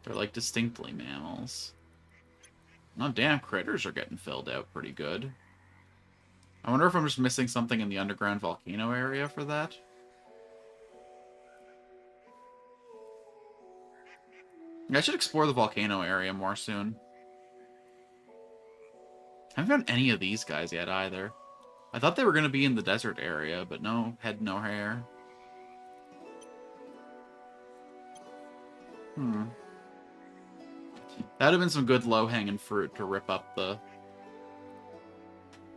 They're, like, distinctly mammals. Oh, damn, critters are getting filled out pretty good. I wonder if I'm just missing something in the underground volcano area for that. I should explore the volcano area more soon. I haven't found any of these guys yet either. I thought they were going to be in the desert area, but no head, no hair. That would have been some good low-hanging fruit to rip up the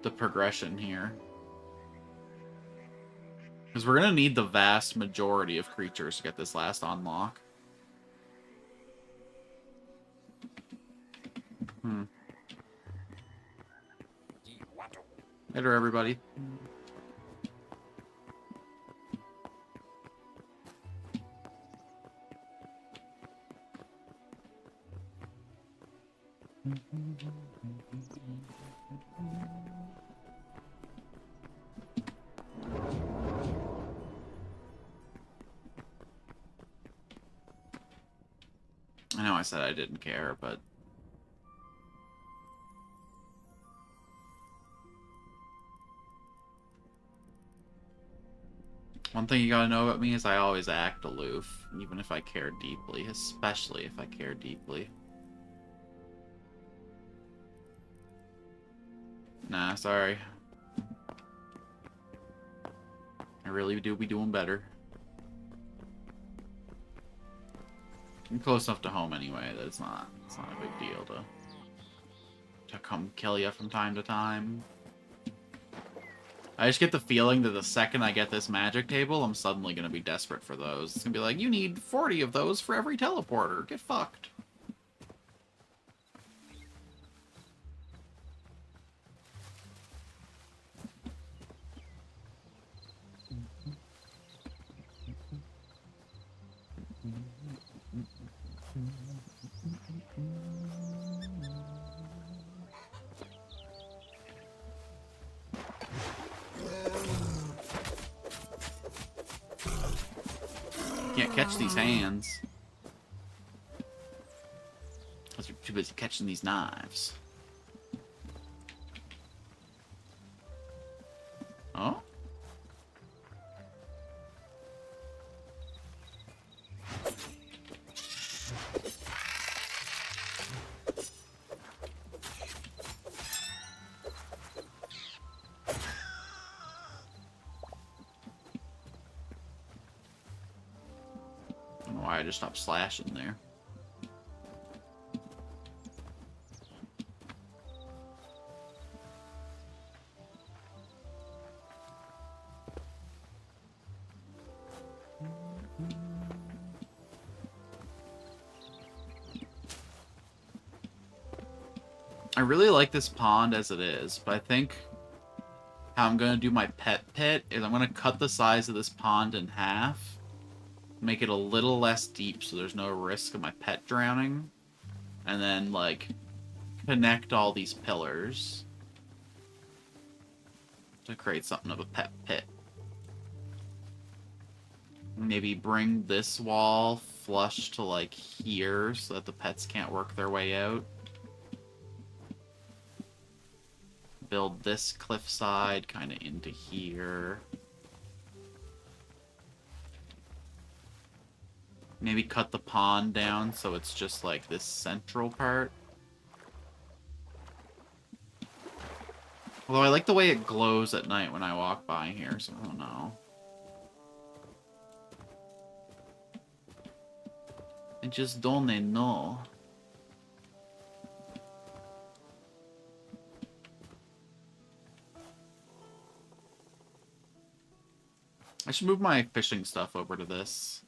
progression here. Because we're going to need the vast majority of creatures to get this last unlock. Later, everybody. I know I said I didn't care, but... One thing you gotta know about me is I always act aloof, even if I care deeply, especially if I care deeply. Nah, sorry. I really do be doing better. I'm close enough to home anyway that it's not a big deal to come kill you from time to time. I just get the feeling that the second I get this magic table, I'm suddenly going to be desperate for those. It's going to be like, you need 40 of those for every teleporter. Get fucked. Can't catch these hands. Because you're too busy catching these knives. Oh? I don't know why I just stopped slashing there. I really like this pond as it is, but I think how I'm going to do my pet pit is I'm going to cut the size of this pond in half, make it a little less deep so there's no risk of my pet drowning, and then, like, connect all these pillars to create something of a pet pit. Maybe bring this wall flush to, like, here so that the pets can't work their way out. Build this cliffside kind of into here. Maybe cut the pond down so it's just like this central part. Although I like the way it glows at night when I walk by here, so I don't know. I just don't know. I should move my fishing stuff over to this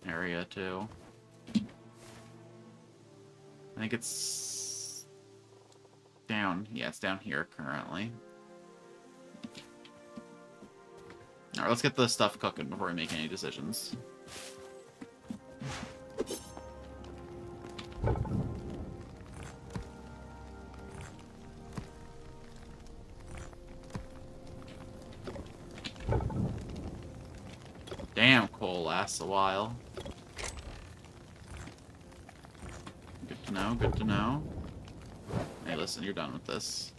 area, too. I think it's down. Yeah, it's down here currently. Alright, let's get the stuff cooking before we make any decisions. Damn, coal lasts a while. Good to know, good to know. Hey, listen, you're done with this.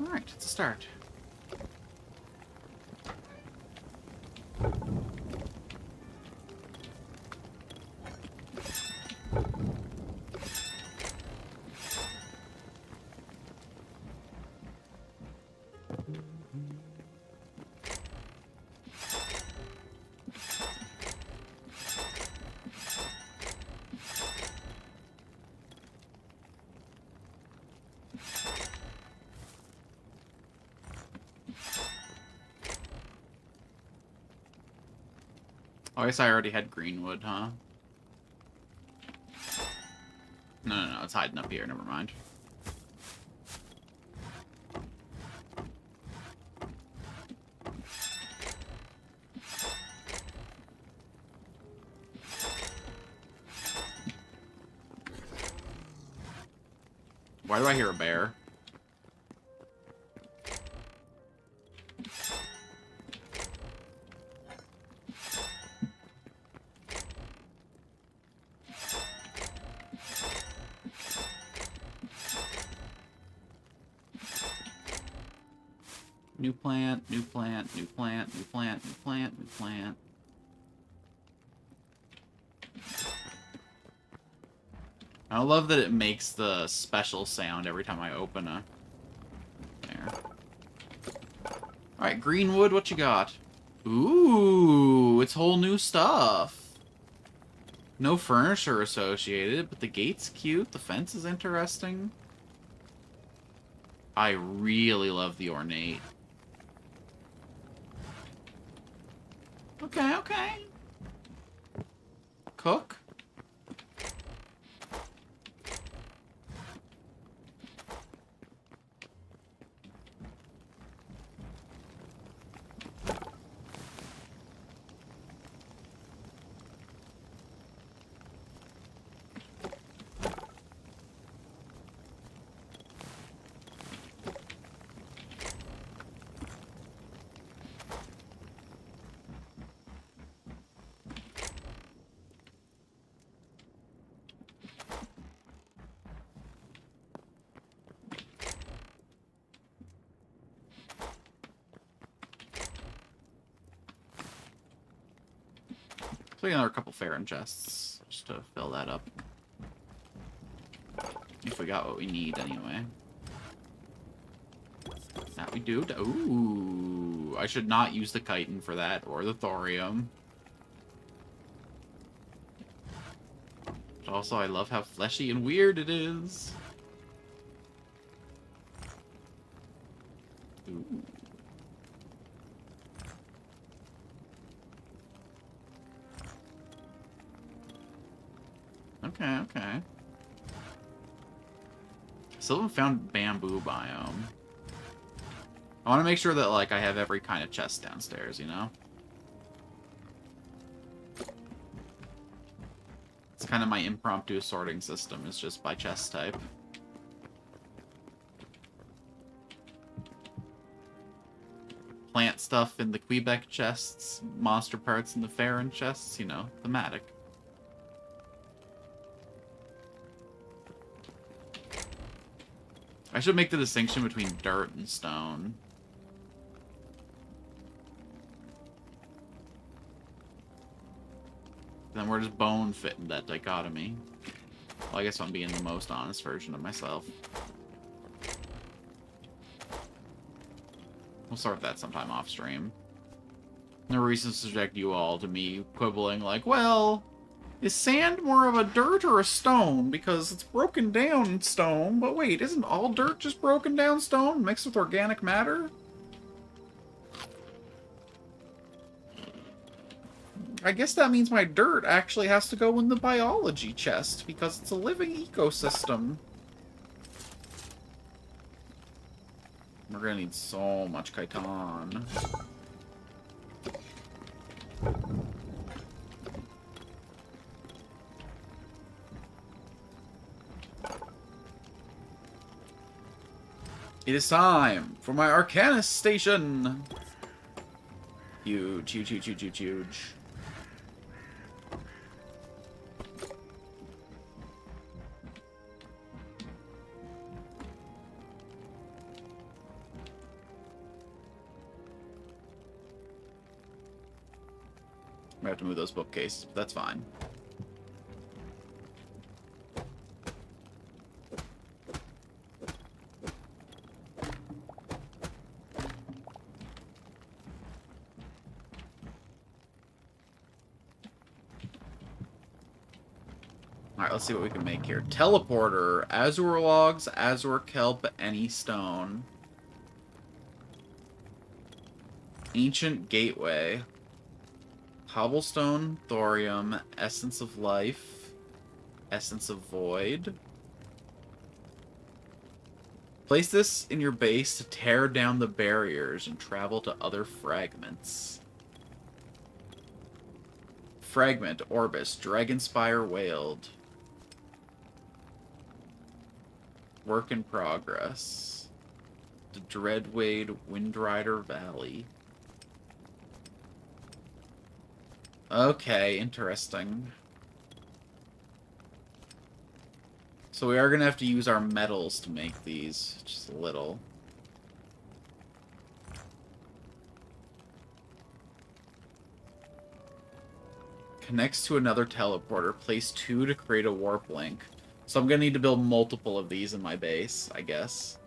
Alright, it's a start. Oh, I guess I already had greenwood, huh? No, it's hiding up here, never mind. Why do I hear a bear? New plant, new plant, new plant, new plant, new plant, new plant. I love that it makes the special sound every time I open a... There. Alright, greenwood, what you got? Ooh, it's whole new stuff. No furniture associated, but the gate's cute, the fence is interesting. I really love the ornate. Okay, okay. Cook. So another couple Farron chests, just to fill that up. If we got what we need, anyway. That we do. Ooh, I should not use the chitin for that, or the thorium. But also, I love how fleshy and weird it is. Ooh. Okay, okay. Still haven't found bamboo biome. I want to make sure that, like, I have every kind of chest downstairs, you know? It's kind of my impromptu sorting system, is just by chest type. Plant stuff in the Quebec chests, monster parts in the Farron chests, you know, thematic. I should make the distinction between dirt and stone. Then where does bone fit in that dichotomy? Well, I guess I'm being the most honest version of myself. We'll sort that sometime off stream. No reason to subject you all to me quibbling like, well, is sand more of a dirt or a stone? Because it's broken down stone, but wait, isn't all dirt just broken down stone mixed with organic matter? I guess that means my dirt actually has to go in the biology chest, because it's a living ecosystem. We're gonna need so much chiton. It is time for my Arcanist station! Huge, huge, huge, huge, huge, huge. We have to move those bookcases, but that's fine. Alright, let's see what we can make here. Teleporter, Azure logs, Azure kelp, any stone. Ancient gateway. Cobblestone, thorium, essence of life, essence of void. Place this in your base to tear down the barriers and travel to other fragments. Fragment, Orbis, Dragonspire Wailed. Work in progress. The Dreadwade Windrider Valley. Okay, interesting. So we are going to have to use our metals to make these, just a little. Connects to another teleporter. Place 2 to create a warp link. So I'm going to need to build multiple of these in my base, I guess.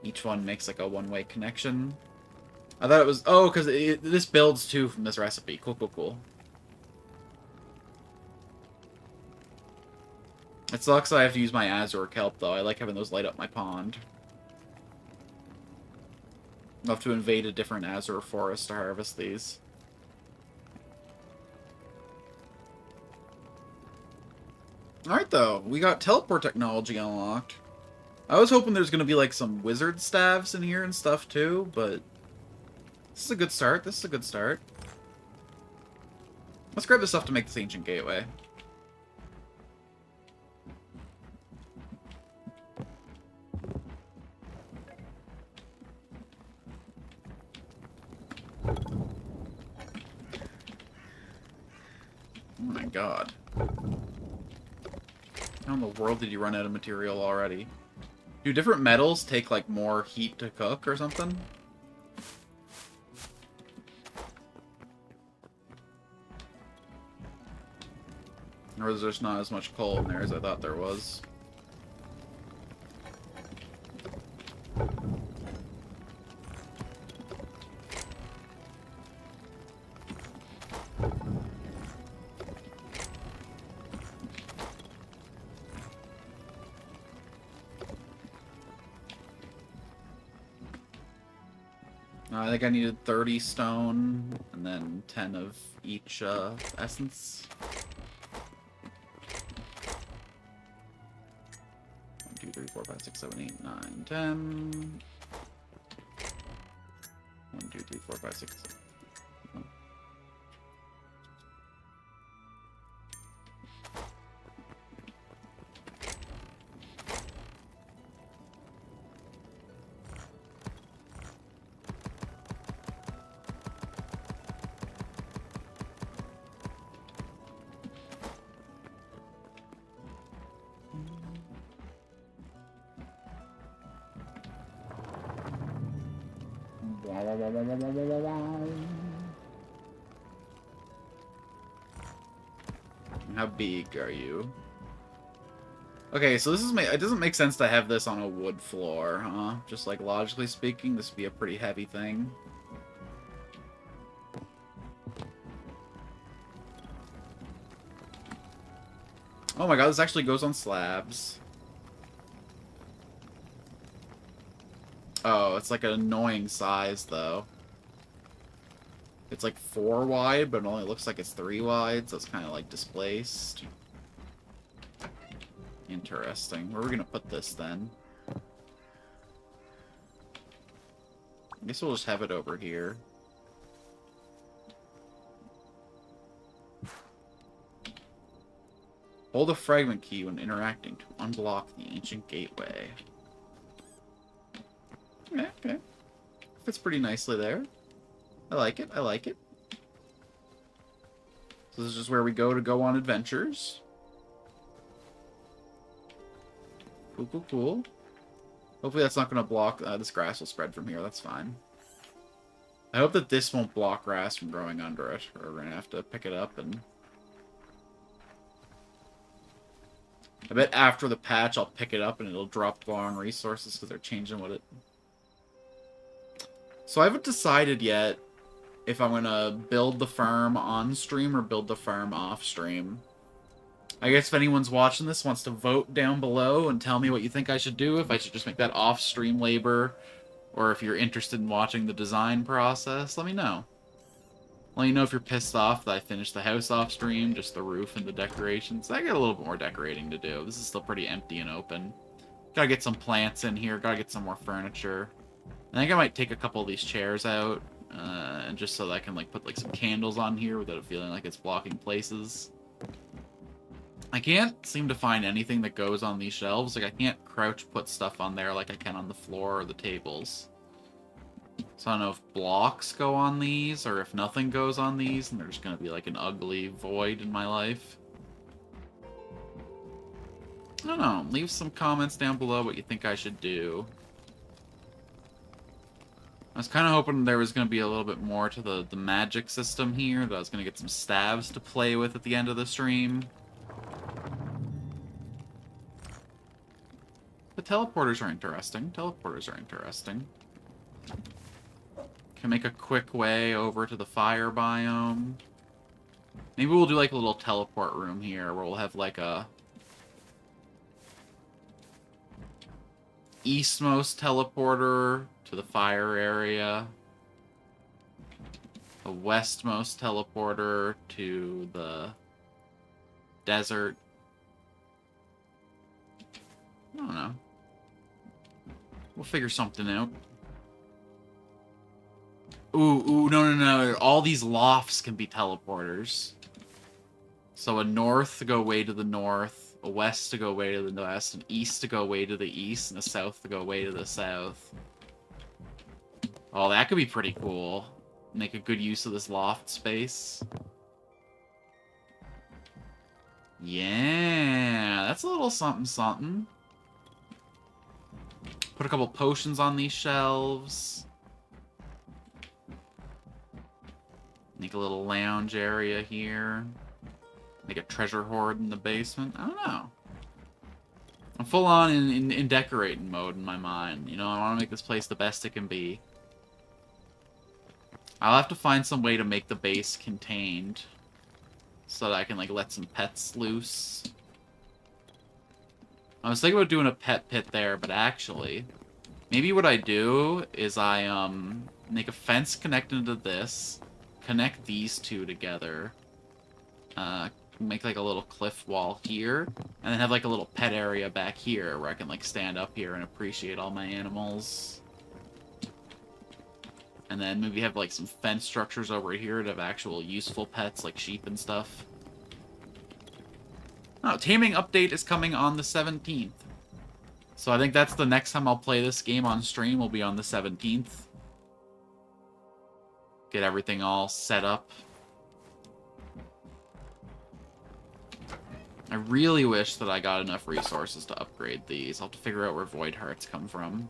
Each one makes like a one-way connection. I thought it was... Oh, because this builds too from this recipe. Cool, cool, cool. It sucks I have to use my Azure kelp, though. I like having those light up my pond. I'll have to invade a different Azure forest to harvest these. Alright, though. We got teleport technology unlocked. I was hoping there's going to be, like, some wizard staves in here and stuff, too, but... This is a good start. This is a good start. Let's grab this stuff to make this ancient gateway. Oh my god. How in the world did you run out of material already? Do different metals take, like, more heat to cook or something? Or is there just not as much coal in there as I thought there was? I think I needed 30 stone, and then 10 of each essence. 1, 2, 3, 4, 5, 6, 7, 8, 9, 10. 1, 2, 3, 4, 5, 6, 7. How big are you? Okay, so this is it doesn't make sense to have this on a wood floor, huh? Just like logically speaking, this would be a pretty heavy thing. Oh my god, this actually goes on slabs. Oh, it's like an annoying size, though. It's like 4 wide, but it only looks like it's 3 wide, so it's kind of like displaced. Interesting. Where are we gonna put this, then? I guess we'll just have it over here. Hold a fragment key when interacting to unblock the ancient gateway. Okay, okay. Fits pretty nicely there. I like it, I like it. So this is just where we go on adventures. Cool, cool, cool. Hopefully that's not going to block... this grass will spread from here, that's fine. I hope that this won't block grass from growing under it, or we're gonna have to pick it up and... I bet after the patch I'll pick it up and it'll drop the wrong resources because they're changing what it... So I haven't decided yet if I'm gonna build the farm on stream or build the farm off stream. I guess if anyone's watching this wants to vote down below and tell me what you think I should do, if I should just make that off stream labor, or if you're interested in watching the design process, let me know. Let me know if you're pissed off that I finished the house off stream, just the roof and the decorations. I got a little bit more decorating to do. This is still pretty empty and open. Gotta get some plants in here, gotta get some more furniture. I think I might take a couple of these chairs out, and just so that I can like put like some candles on here without it feeling like it's blocking places. I can't seem to find anything that goes on these shelves. Like I can't crouch put stuff on there like I can on the floor or the tables. So I don't know if blocks go on these, or if nothing goes on these, and there's going to be like an ugly void in my life. I don't know. Leave some comments down below what you think I should do. I was kind of hoping there was going to be a little bit more to the magic system here, that I was going to get some stabs to play with at the end of the stream. But teleporters are interesting. Teleporters are interesting. Can make a quick way over to the fire biome. Maybe we'll do like a little teleport room here where we'll have like a eastmost teleporter to the fire area, a westmost teleporter to the desert. I don't know. We'll figure something out. Ooh, no. All these lofts can be teleporters. So a north to go way to the north, a west to go way to the west, an east to go way to the east, and a south to go way to the south. Oh, that could be pretty cool. Make a good use of this loft space. Yeah, that's a little something something. Put a couple potions on these shelves. Make a little lounge area here. Make a treasure hoard in the basement. I don't know. I'm full on in decorating mode in my mind. You know, I want to make this place the best it can be. I'll have to find some way to make the base contained, so that I can like let some pets loose. I was thinking about doing a pet pit there, but actually, maybe what I do is I make a fence connected to this, connect these two together, make like a little cliff wall here, and then have like a little pet area back here where I can like stand up here and appreciate all my animals. And then maybe have like some fence structures over here to have actual useful pets like sheep and stuff. Oh, taming update is coming on the 17th. So I think that's the next time I'll play this game on stream, will be on the 17th. Get everything all set up. I really wish that I got enough resources to upgrade these. I'll have to figure out where void hearts come from.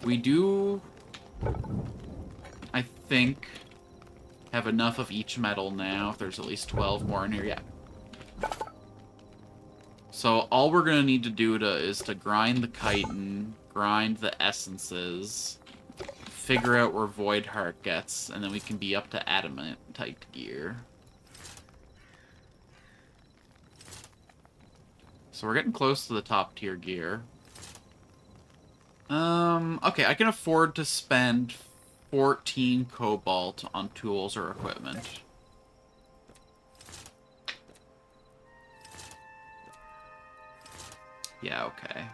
We do, I think, have enough of each metal now. If there's at least 12 more in here, yeah. So all we're gonna need to do is to grind the chitin, grind the essences, figure out where void heart gets, and then we can be up to adamant type gear. So we're getting close to the top tier gear. Okay, I can afford to spend 14 cobalt on tools or equipment. Yeah, okay.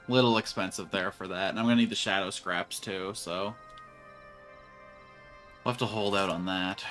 Little expensive there for that, and I'm gonna need the shadow scraps too, so we'll have to hold out on that.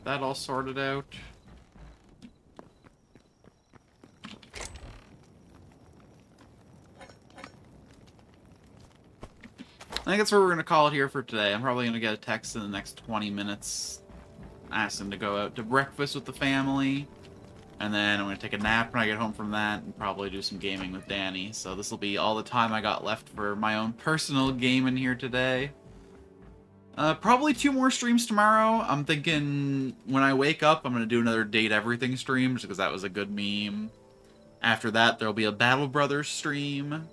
that all sorted out. I think that's where we're going to call it here for today. I'm probably going to get a text in the next 20 minutes asking to go out to breakfast with the family. And then I'm going to take a nap when I get home from that and probably do some gaming with Danny. So this will be all the time I got left for my own personal gaming here today. Probably 2 more streams tomorrow. I'm thinking when I wake up, I'm going to do another Date Everything stream, just because that was a good meme. After that, there'll be a Battle Brothers stream.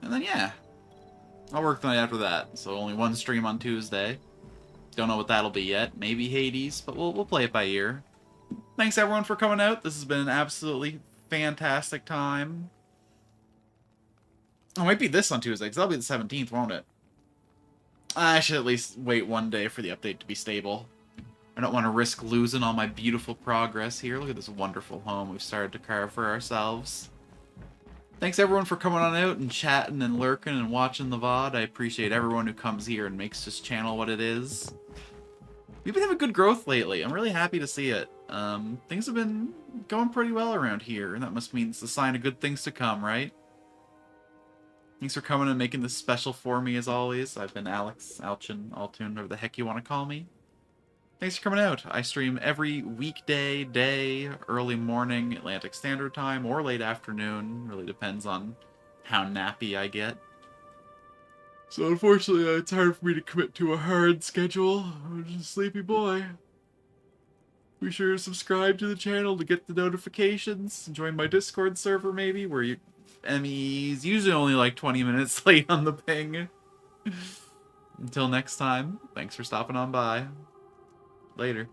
And then, yeah. I'll work the night after that. So only 1 stream on Tuesday. Don't know what that'll be yet. Maybe Hades, but we'll play it by ear. Thanks, everyone, for coming out. This has been an absolutely fantastic time. Oh, it might be this on Tuesday, because that'll be the 17th, won't it? I should at least wait 1 day for the update to be stable. I don't want to risk losing all my beautiful progress here. Look at this wonderful home we've started to carve for ourselves. Thanks, everyone, for coming on out and chatting and lurking and watching the VOD. I appreciate everyone who comes here and makes this channel what it is. We've been having good growth lately. I'm really happy to see it. Things have been going pretty well around here, and that must mean it's a sign of good things to come, right? Thanks for coming and making this special for me, as always. I've been Alex, Alchin, Altune, whatever the heck you want to call me. Thanks for coming out. I stream every weekday, day, early morning, Atlantic Standard Time, or late afternoon. Really depends on how nappy I get. So unfortunately, it's hard for me to commit to a hard schedule. I'm just a sleepy boy. Be sure to subscribe to the channel to get the notifications. Join my Discord server, maybe, where Emmy's usually only like 20 minutes late on the ping. Until next time, thanks for stopping on by. Later.